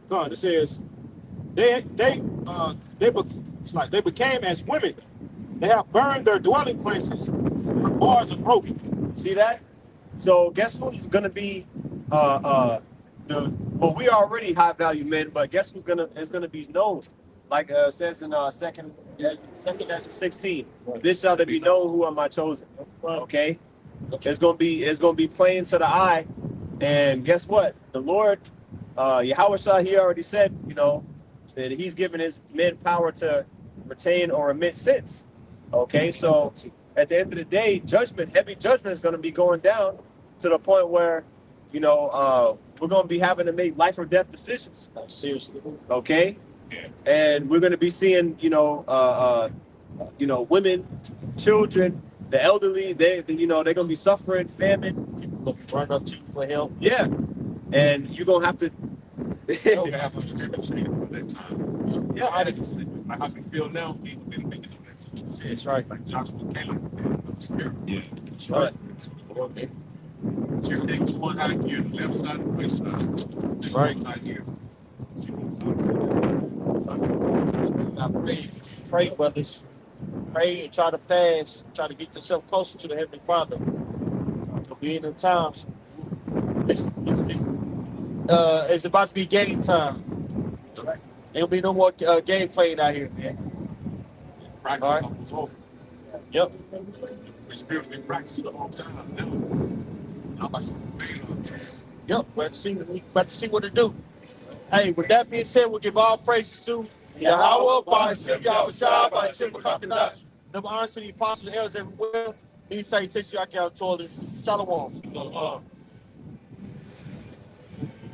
Speaker 6: Come on, it says they became as women. They have burned their dwelling places. The bars are broken.
Speaker 3: See that? So guess who's gonna be we are already high value men, but guess who's gonna be known? Like it says in second Ezra 16, this shall they be known who are my chosen. Okay? It's gonna be plain to the eye. And guess what? The Lord, Yahweh Shah, he already said, that he's given his men power to retain or remit sins. Okay, so at the end of the day, heavy judgment is going to be going down to the point where, we're going to be having to make life or death decisions.
Speaker 1: Seriously.
Speaker 3: Okay, and we're going to be seeing, women, children, the elderly. They're going to be suffering famine.
Speaker 1: People going to be running up to you for help.
Speaker 3: Yeah, and you're going to have to.
Speaker 5: Yeah, I didn't see like how we feel now. People didn't make it on that time.
Speaker 1: That's right.
Speaker 5: Like Joshua Caleb, spirit. Yeah,
Speaker 1: That's right.
Speaker 5: everything's one out here, the left side, the right side.
Speaker 1: Right.
Speaker 5: Out here.
Speaker 1: Now pray, brothers. Pray and try to fast. Try to get yourself closer to the Heavenly Father. Because we in them times. It's about to be game time. There'll be no more game playing out here, man.
Speaker 5: Practice
Speaker 1: All right.
Speaker 5: was over.
Speaker 1: Yep.
Speaker 5: We spiritually practice it a long time now. I'm about to
Speaker 1: Yep. We're about to see what to do. Hey, with that being said, we'll give all praises to Yahweh, by Shem Yahweh Shai, by Shem Kakadash. Number honors to the apostles and elders everywhere. These salutations, I count toilet. Shalom.